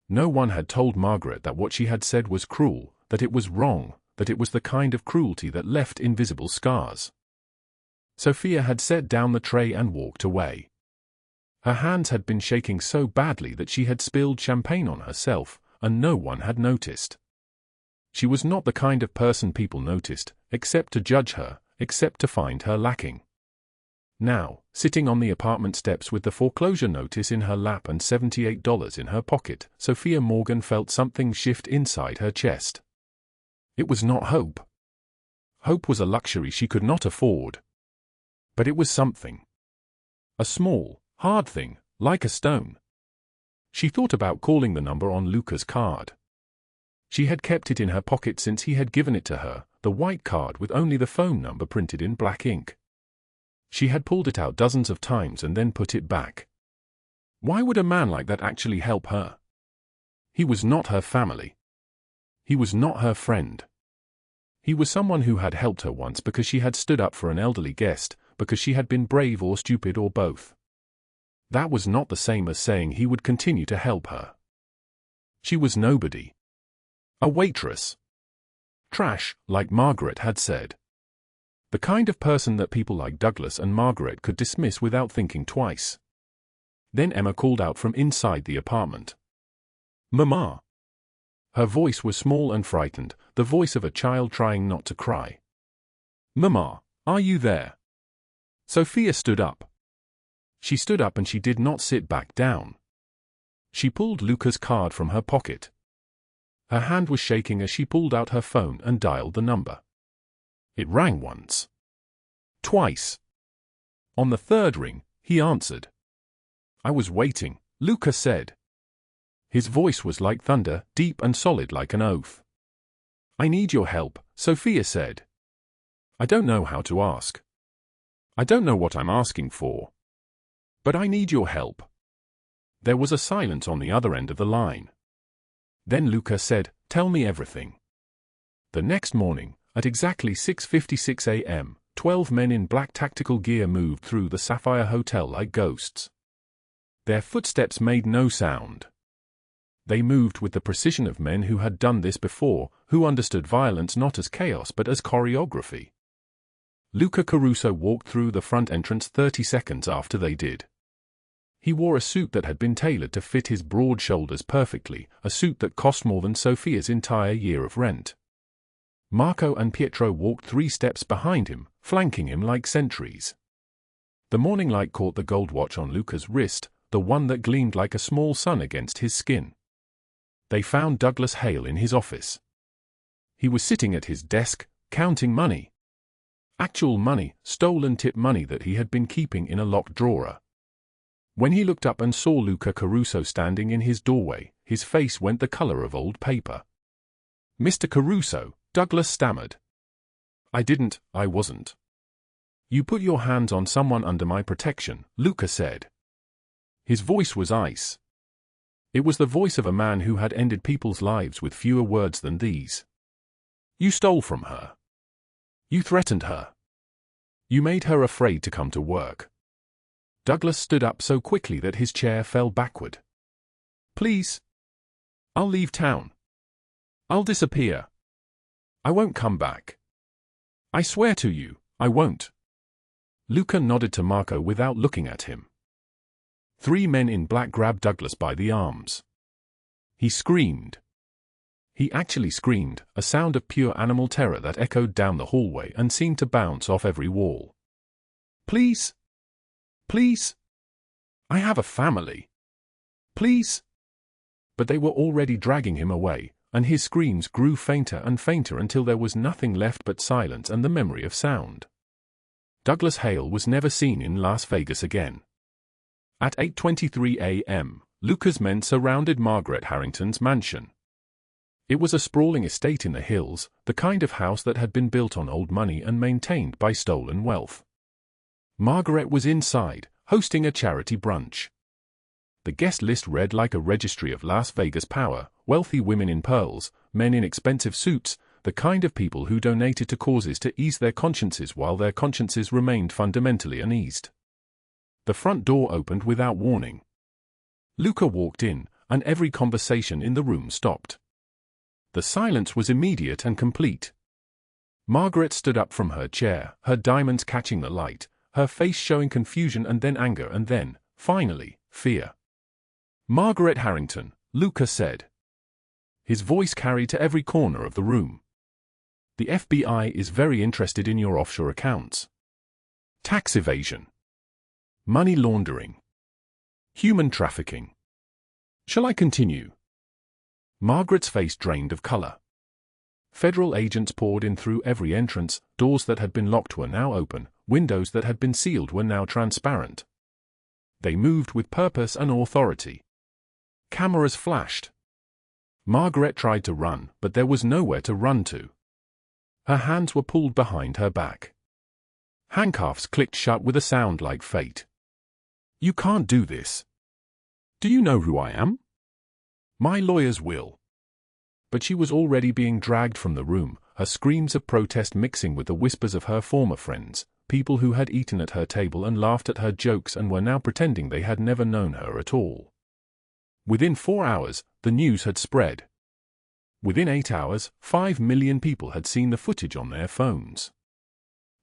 No one had told Margaret that what she had said was cruel, that it was wrong, that it was the kind of cruelty that left invisible scars. Sofia had set down the tray and walked away. Her hands had been shaking so badly that she had spilled champagne on herself, and no one had noticed. She was not the kind of person people noticed, except to judge her, except to find her lacking. Now, sitting on the apartment steps with the foreclosure notice in her lap and $78 in her pocket, Sofia Morgan felt something shift inside her chest. It was not hope. Hope was a luxury she could not afford. But it was something. A small, hard thing, like a stone. She thought about calling the number on Luca's card. She had kept it in her pocket since he had given it to her, the white card with only the phone number printed in black ink. She had pulled it out dozens of times and then put it back. Why would a man like that actually help her? He was not her family. He was not her friend. He was someone who had helped her once because she had stood up for an elderly guest, because she had been brave or stupid or both. That was not the same as saying he would continue to help her. She was nobody. A waitress. Trash, like Margaret had said. The kind of person that people like Douglas and Margaret could dismiss without thinking twice. Then Emma called out from inside the apartment. "Mama." Her voice was small and frightened, the voice of a child trying not to cry. "Mama, are you there?" Sofia stood up. She stood up and she did not sit back down. She pulled Luca's card from her pocket. Her hand was shaking as she pulled out her phone and dialed the number. It rang once. Twice. On the third ring, he answered. "I was waiting," Luca said. His voice was like thunder, deep and solid like an oath. "I need your help," Sofia said. "I don't know how to ask. I don't know what I'm asking for. But I need your help." There was a silence on the other end of the line. Then Luca said, "Tell me everything." The next morning, at exactly 6:56 a.m., 12 men in black tactical gear moved through the Sapphire Hotel like ghosts. Their footsteps made no sound. They moved with the precision of men who had done this before, who understood violence not as chaos but as choreography. Luca Caruso walked through the front entrance 30 seconds after they did. He wore a suit that had been tailored to fit his broad shoulders perfectly, a suit that cost more than Sofia's entire year of rent. Marco and Pietro walked 3 steps behind him, flanking him like sentries. The morning light caught the gold watch on Luca's wrist, the one that gleamed like a small sun against his skin. They found Douglas Hale in his office. He was sitting at his desk, counting money. Actual money, stolen tip money that he had been keeping in a locked drawer. When he looked up and saw Luca Caruso standing in his doorway, his face went the color of old paper. "Mr. Caruso," Douglas stammered. I wasn't. "You put your hands on someone under my protection," Luca said. His voice was ice. It was the voice of a man who had ended people's lives with fewer words than these. "You stole from her. You threatened her. You made her afraid to come to work." Douglas stood up so quickly that his chair fell backward. "Please. I'll leave town. I'll disappear. I won't come back. I swear to you, I won't." Luca nodded to Marco without looking at him. 3 men in black grabbed Douglas by the arms. He screamed. He actually screamed, a sound of pure animal terror that echoed down the hallway and seemed to bounce off every wall. "Please. Please. I have a family. Please." But they were already dragging him away, and his screams grew fainter and fainter until there was nothing left but silence and the memory of sound. Douglas Hale was never seen in Las Vegas again. At 8:23 a.m., Luca's men surrounded Margaret Harrington's mansion. It was a sprawling estate in the hills, the kind of house that had been built on old money and maintained by stolen wealth. Margaret was inside, hosting a charity brunch. The guest list read like a registry of Las Vegas power, wealthy women in pearls, men in expensive suits, the kind of people who donated to causes to ease their consciences while their consciences remained fundamentally uneased. The front door opened without warning. Luca walked in, and every conversation in the room stopped. The silence was immediate and complete. Margaret stood up from her chair, her diamonds catching the light, her face showing confusion and then anger and then, finally, fear. "Margaret Harrington," Luca said. His voice carried to every corner of the room. "The FBI is very interested in your offshore accounts. Tax evasion. Money laundering. Human trafficking. Shall I continue?" Margaret's face drained of color. Federal agents poured in through every entrance, doors that had been locked were now open, windows that had been sealed were now transparent. They moved with purpose and authority. Cameras flashed. Margaret tried to run, but there was nowhere to run to. Her hands were pulled behind her back. Handcuffs clicked shut with a sound like fate. "You can't do this." "Do you know who I am?" "My lawyers will." But she was already being dragged from the room, her screams of protest mixing with the whispers of her former friends, people who had eaten at her table and laughed at her jokes and were now pretending they had never known her at all. Within 4 hours, the news had spread. Within 8 hours, 5 million people had seen the footage on their phones.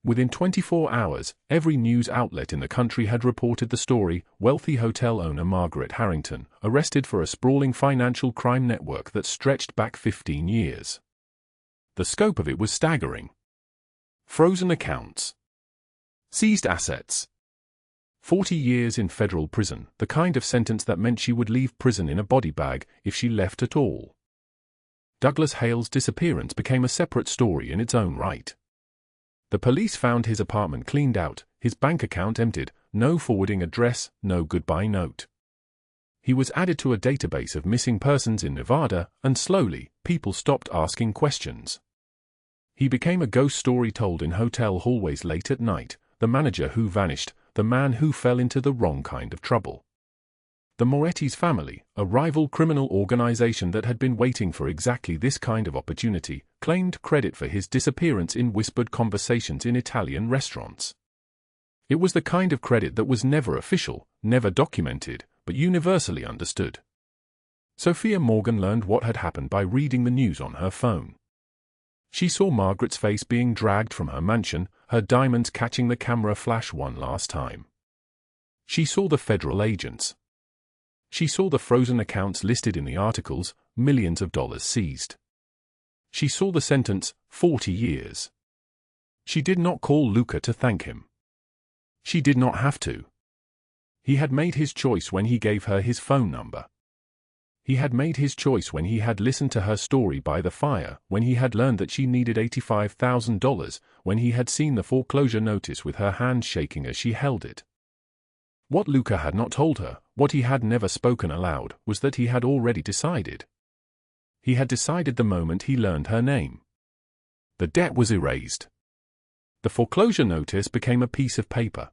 Within 24 hours, every news outlet in the country had reported the story: wealthy hotel owner Margaret Harrington, arrested for a sprawling financial crime network that stretched back 15 years. The scope of it was staggering. Frozen accounts. Seized assets. 40 years in federal prison, the kind of sentence that meant she would leave prison in a body bag if she left at all. Douglas Hale's disappearance became a separate story in its own right. The police found his apartment cleaned out, his bank account emptied, no forwarding address, no goodbye note. He was added to a database of missing persons in Nevada, and slowly, people stopped asking questions. He became a ghost story told in hotel hallways late at night, the manager who vanished, the man who fell into the wrong kind of trouble. The Moretti's family, a rival criminal organization that had been waiting for exactly this kind of opportunity, claimed credit for his disappearance in whispered conversations in Italian restaurants. It was the kind of credit that was never official, never documented, but universally understood. Sofia Morgan learned what had happened by reading the news on her phone. She saw Margaret's face being dragged from her mansion, her diamonds catching the camera flash one last time. She saw the federal agents. She saw the frozen accounts listed in the articles, millions of dollars seized. She saw the sentence, 40 years. She did not call Luca to thank him. She did not have to. He had made his choice when he gave her his phone number. He had made his choice when he had listened to her story by the fire, when he had learned that she needed $85,000, when he had seen the foreclosure notice with her hand shaking as she held it. What Luca had not told her, what he had never spoken aloud, was that he had already decided. He had decided the moment he learned her name. The debt was erased. The foreclosure notice became a piece of paper.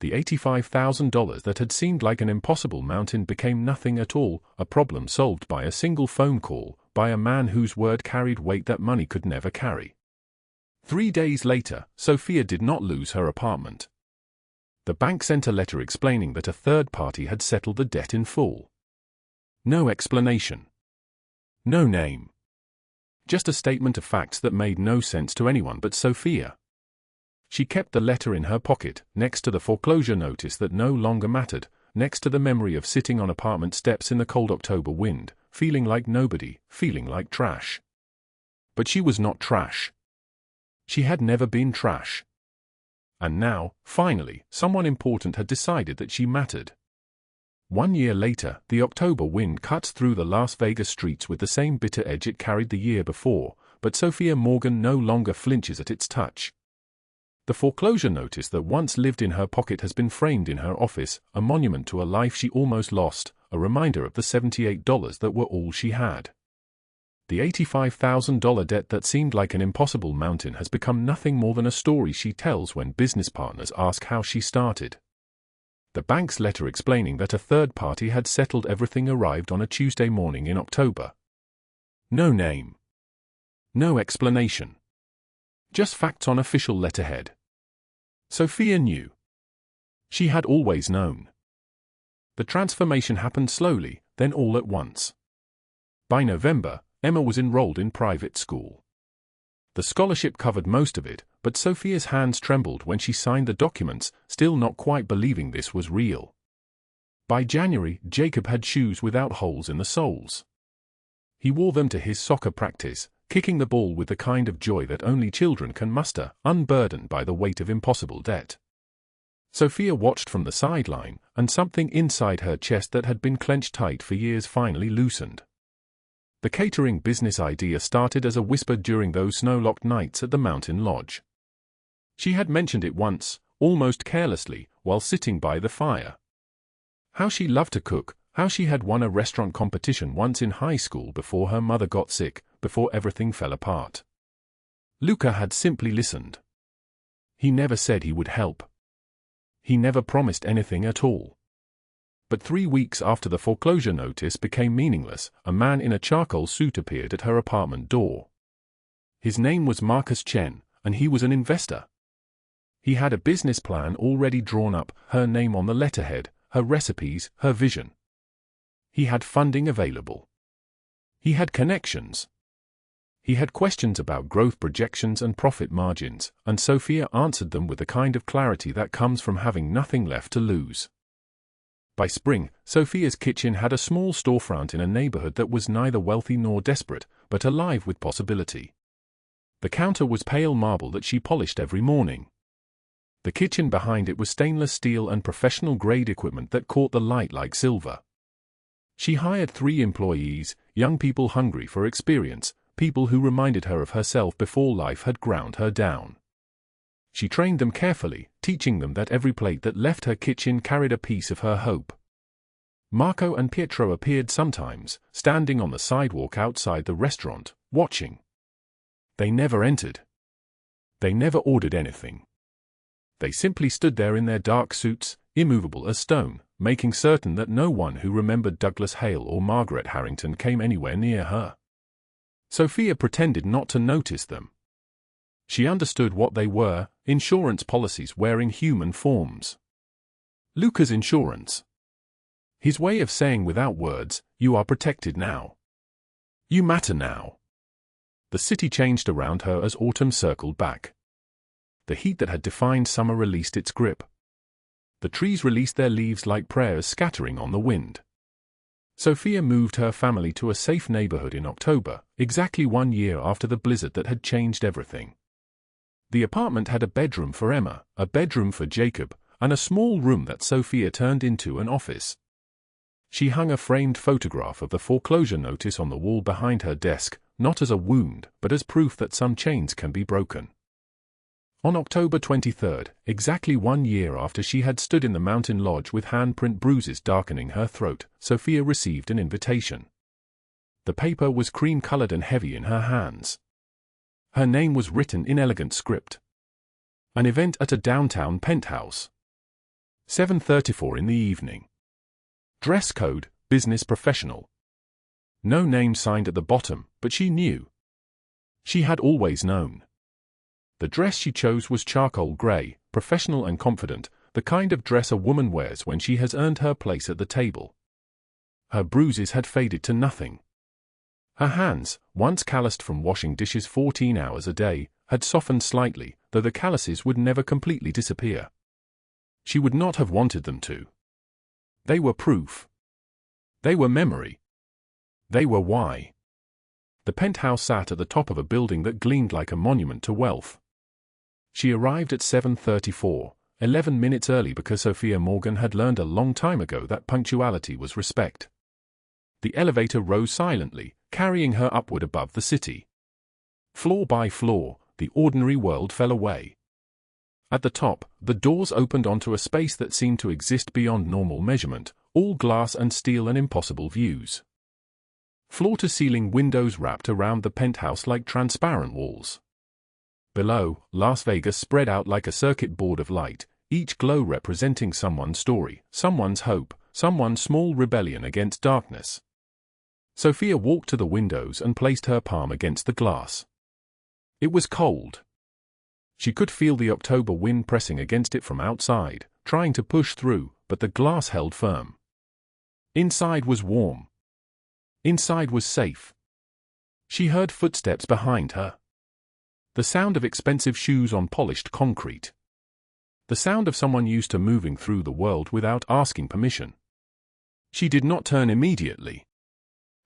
The $85,000 that had seemed like an impossible mountain became nothing at all, a problem solved by a single phone call, by a man whose word carried weight that money could never carry. 3 days later, Sofia did not lose her apartment. The bank sent a letter explaining that a third party had settled the debt in full. No explanation. No name. Just a statement of facts that made no sense to anyone but Sofia. She kept the letter in her pocket, next to the foreclosure notice that no longer mattered, next to the memory of sitting on apartment steps in the cold October wind, feeling like nobody, feeling like trash. But she was not trash. She had never been trash. And now, finally, someone important had decided that she mattered. 1 year later, the October wind cuts through the Las Vegas streets with the same bitter edge it carried the year before, but Sofia Morgan no longer flinches at its touch. The foreclosure notice that once lived in her pocket has been framed in her office, a monument to a life she almost lost, a reminder of the $78 that were all she had. The $85,000 debt that seemed like an impossible mountain has become nothing more than a story she tells when business partners ask how she started. The bank's letter explaining that a third party had settled everything arrived on a Tuesday morning in October. No name. No explanation. Just facts on official letterhead. Sofia knew. She had always known. The transformation happened slowly, then all at once. By November, Emma was enrolled in private school. The scholarship covered most of it, but Sofia's hands trembled when she signed the documents, still not quite believing this was real. By January, Jacob had shoes without holes in the soles. He wore them to his soccer practice, kicking the ball with the kind of joy that only children can muster, unburdened by the weight of impossible debt. Sofia watched from the sideline, and something inside her chest that had been clenched tight for years finally loosened. The catering business idea started as a whisper during those snow-locked nights at the mountain lodge. She had mentioned it once, almost carelessly, while sitting by the fire. How she loved to cook, How she had won a restaurant competition once in high school before her mother got sick, before everything fell apart. Luca had simply listened. He never said he would help. He never promised anything at all. But 3 weeks after the foreclosure notice became meaningless, a man in a charcoal suit appeared at her apartment door. His name was Marcus Chen, and he was an investor. He had a business plan already drawn up, her name on the letterhead, her recipes, her vision. He had funding available. He had connections. He had questions about growth projections and profit margins, and Sofia answered them with the kind of clarity that comes from having nothing left to lose. By spring, Sofia's kitchen had a small storefront in a neighborhood that was neither wealthy nor desperate, but alive with possibility. The counter was pale marble that she polished every morning. The kitchen behind it was stainless steel and professional-grade equipment that caught the light like silver. She hired 3 employees, young people hungry for experience, people who reminded her of herself before life had ground her down. She trained them carefully, teaching them that every plate that left her kitchen carried a piece of her hope. Marco and Pietro appeared sometimes, standing on the sidewalk outside the restaurant, watching. They never entered. They never ordered anything. They simply stood there in their dark suits, immovable as stone, making certain that no one who remembered Douglas Hale or Margaret Harrington came anywhere near her. Sofia pretended not to notice them. She understood what they were: insurance policies wearing human forms. Luca's insurance. His way of saying without words, "You are protected now. You matter now." The city changed around her as autumn circled back. The heat that had defined summer released its grip. The trees released their leaves like prayers scattering on the wind. Sofia moved her family to a safe neighborhood in October, exactly 1 year after the blizzard that had changed everything. The apartment had a bedroom for Emma, a bedroom for Jacob, and a small room that Sofia turned into an office. She hung a framed photograph of the foreclosure notice on the wall behind her desk, not as a wound, but as proof that some chains can be broken. On October 23rd, exactly 1 year after she had stood in the mountain lodge with handprint bruises darkening her throat, Sofia received an invitation. The paper was cream-colored and heavy in her hands. Her name was written in elegant script. An event at a downtown penthouse. 7:34 in the evening. Dress code, business professional. No name signed at the bottom, but she knew. She had always known. The dress she chose was charcoal gray, professional and confident, the kind of dress a woman wears when she has earned her place at the table. Her bruises had faded to nothing. Her hands, once calloused from washing dishes 14 hours a day, had softened slightly, though the calluses would never completely disappear. She would not have wanted them to. They were proof. They were memory. They were why. The penthouse sat at the top of a building that gleamed like a monument to wealth. She arrived at 7:34, 11 minutes early because Sofia Morgan had learned a long time ago that punctuality was respect. The elevator rose silently, carrying her upward above the city. Floor by floor, the ordinary world fell away. At the top, the doors opened onto a space that seemed to exist beyond normal measurement, all glass and steel and impossible views. Floor-to-ceiling windows wrapped around the penthouse like transparent walls. Below, Las Vegas spread out like a circuit board of light, each glow representing someone's story, someone's hope, someone's small rebellion against darkness. Sofia walked to the windows and placed her palm against the glass. It was cold. She could feel the October wind pressing against it from outside, trying to push through, but the glass held firm. Inside was warm. Inside was safe. She heard footsteps behind her. The sound of expensive shoes on polished concrete. The sound of someone used to moving through the world without asking permission. She did not turn immediately.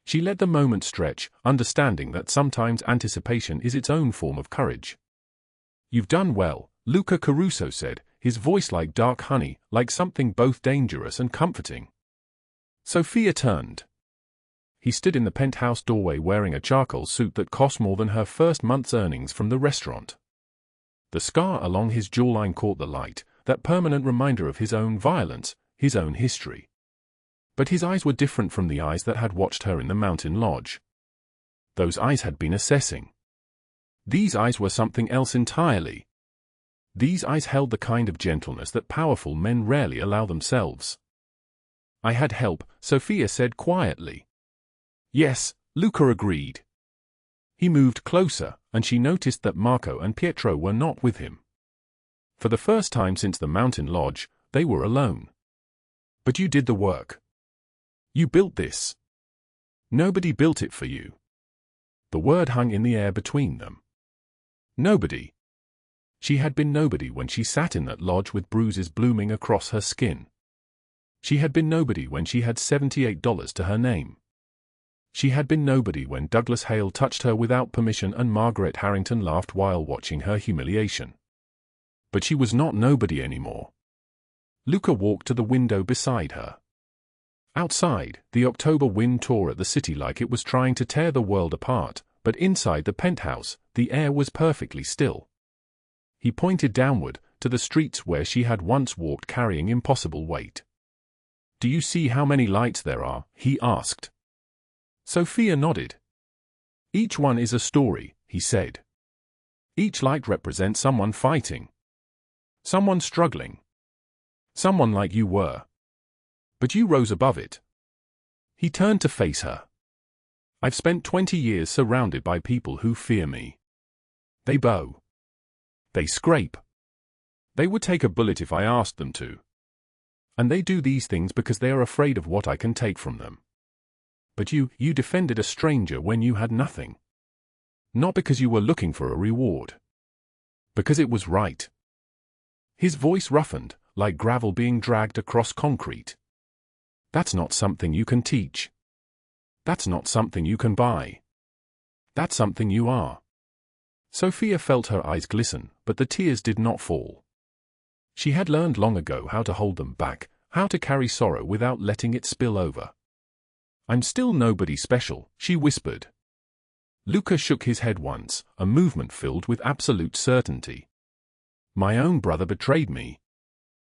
She let the moment stretch, understanding that sometimes anticipation is its own form of courage. "You've done well," Luca Caruso said, his voice like dark honey, like something both dangerous and comforting. Sofia turned. He stood in the penthouse doorway wearing a charcoal suit that cost more than her first month's earnings from the restaurant. The scar along his jawline caught the light, that permanent reminder of his own violence, his own history. But his eyes were different from the eyes that had watched her in the mountain lodge. Those eyes had been assessing. These eyes were something else entirely. These eyes held the kind of gentleness that powerful men rarely allow themselves. "I had help," Sofia said quietly. "Yes," Luca agreed. He moved closer, and she noticed that Marco and Pietro were not with him. For the first time since the mountain lodge, they were alone. "But you did the work. You built this. Nobody built it for you." The word hung in the air between them. Nobody. She had been nobody when she sat in that lodge with bruises blooming across her skin. She had been nobody when she had $78 to her name. She had been nobody when Douglas Hale touched her without permission and Margaret Harrington laughed while watching her humiliation. But she was not nobody anymore. Luca walked to the window beside her. Outside, the October wind tore at the city like it was trying to tear the world apart, but inside the penthouse, the air was perfectly still. He pointed downward, to the streets where she had once walked carrying impossible weight. "Do you see how many lights there are?" he asked. Sofia nodded. "Each one is a story," he said. "Each light represents someone fighting. Someone struggling. Someone like you were. But you rose above it." He turned to face her. "I've spent 20 years surrounded by people who fear me. They bow. They scrape. They would take a bullet if I asked them to. And they do these things because they are afraid of what I can take from them. But you defended a stranger when you had nothing. Not because you were looking for a reward. Because it was right." His voice roughened, like gravel being dragged across concrete. "That's not something you can teach. That's not something you can buy. That's something you are." Sofia felt her eyes glisten, but the tears did not fall. She had learned long ago how to hold them back, how to carry sorrow without letting it spill over. "I'm still nobody special," she whispered. Luca shook his head once, a movement filled with absolute certainty. "My own brother betrayed me.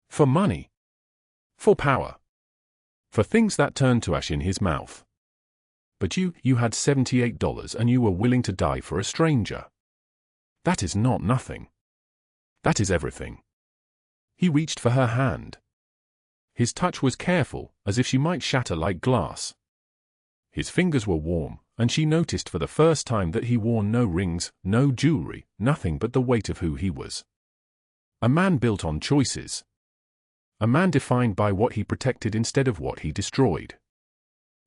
For money. For power. For things that turned to ash in his mouth. But you had $78 and you were willing to die for a stranger. That is not nothing. That is everything." He reached for her hand. His touch was careful, as if she might shatter like glass. His fingers were warm, and she noticed for the first time that he wore no rings, no jewelry, nothing but the weight of who he was. A man built on choices. A man defined by what he protected instead of what he destroyed.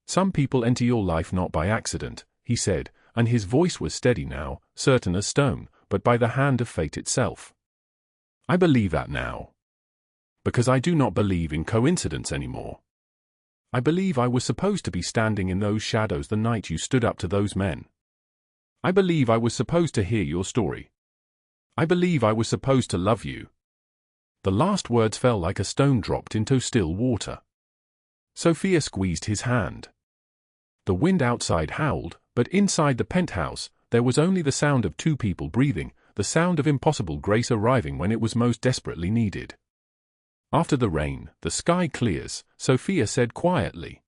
"Some people enter your life not by accident," he said, and his voice was steady now, certain as stone, but by the hand of fate itself. "I believe that now. Because I do not believe in coincidence anymore. I believe I was supposed to be standing in those shadows the night you stood up to those men. I believe I was supposed to hear your story. I believe I was supposed to love you." The last words fell like a stone dropped into still water. Sofia squeezed his hand. The wind outside howled, but inside the penthouse, there was only the sound of two people breathing, the sound of impossible grace arriving when it was most desperately needed. "After the rain, the sky clears," Sofia said quietly.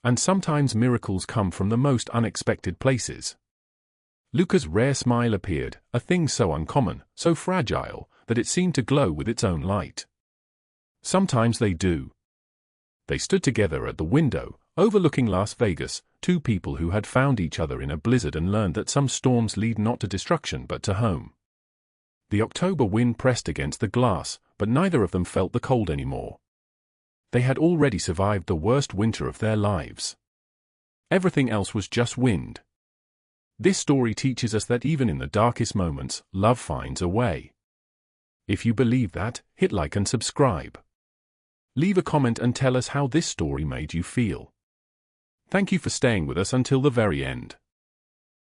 "And sometimes miracles come from the most unexpected places." Luca's rare smile appeared, a thing so uncommon, so fragile, that it seemed to glow with its own light. "Sometimes they do." They stood together at the window, overlooking Las Vegas, two people who had found each other in a blizzard and learned that some storms lead not to destruction but to home. The October wind pressed against the glass, but neither of them felt the cold anymore. They had already survived the worst winter of their lives. Everything else was just wind. This story teaches us that even in the darkest moments, love finds a way. If you believe that, hit like and subscribe. Leave a comment and tell us how this story made you feel. Thank you for staying with us until the very end.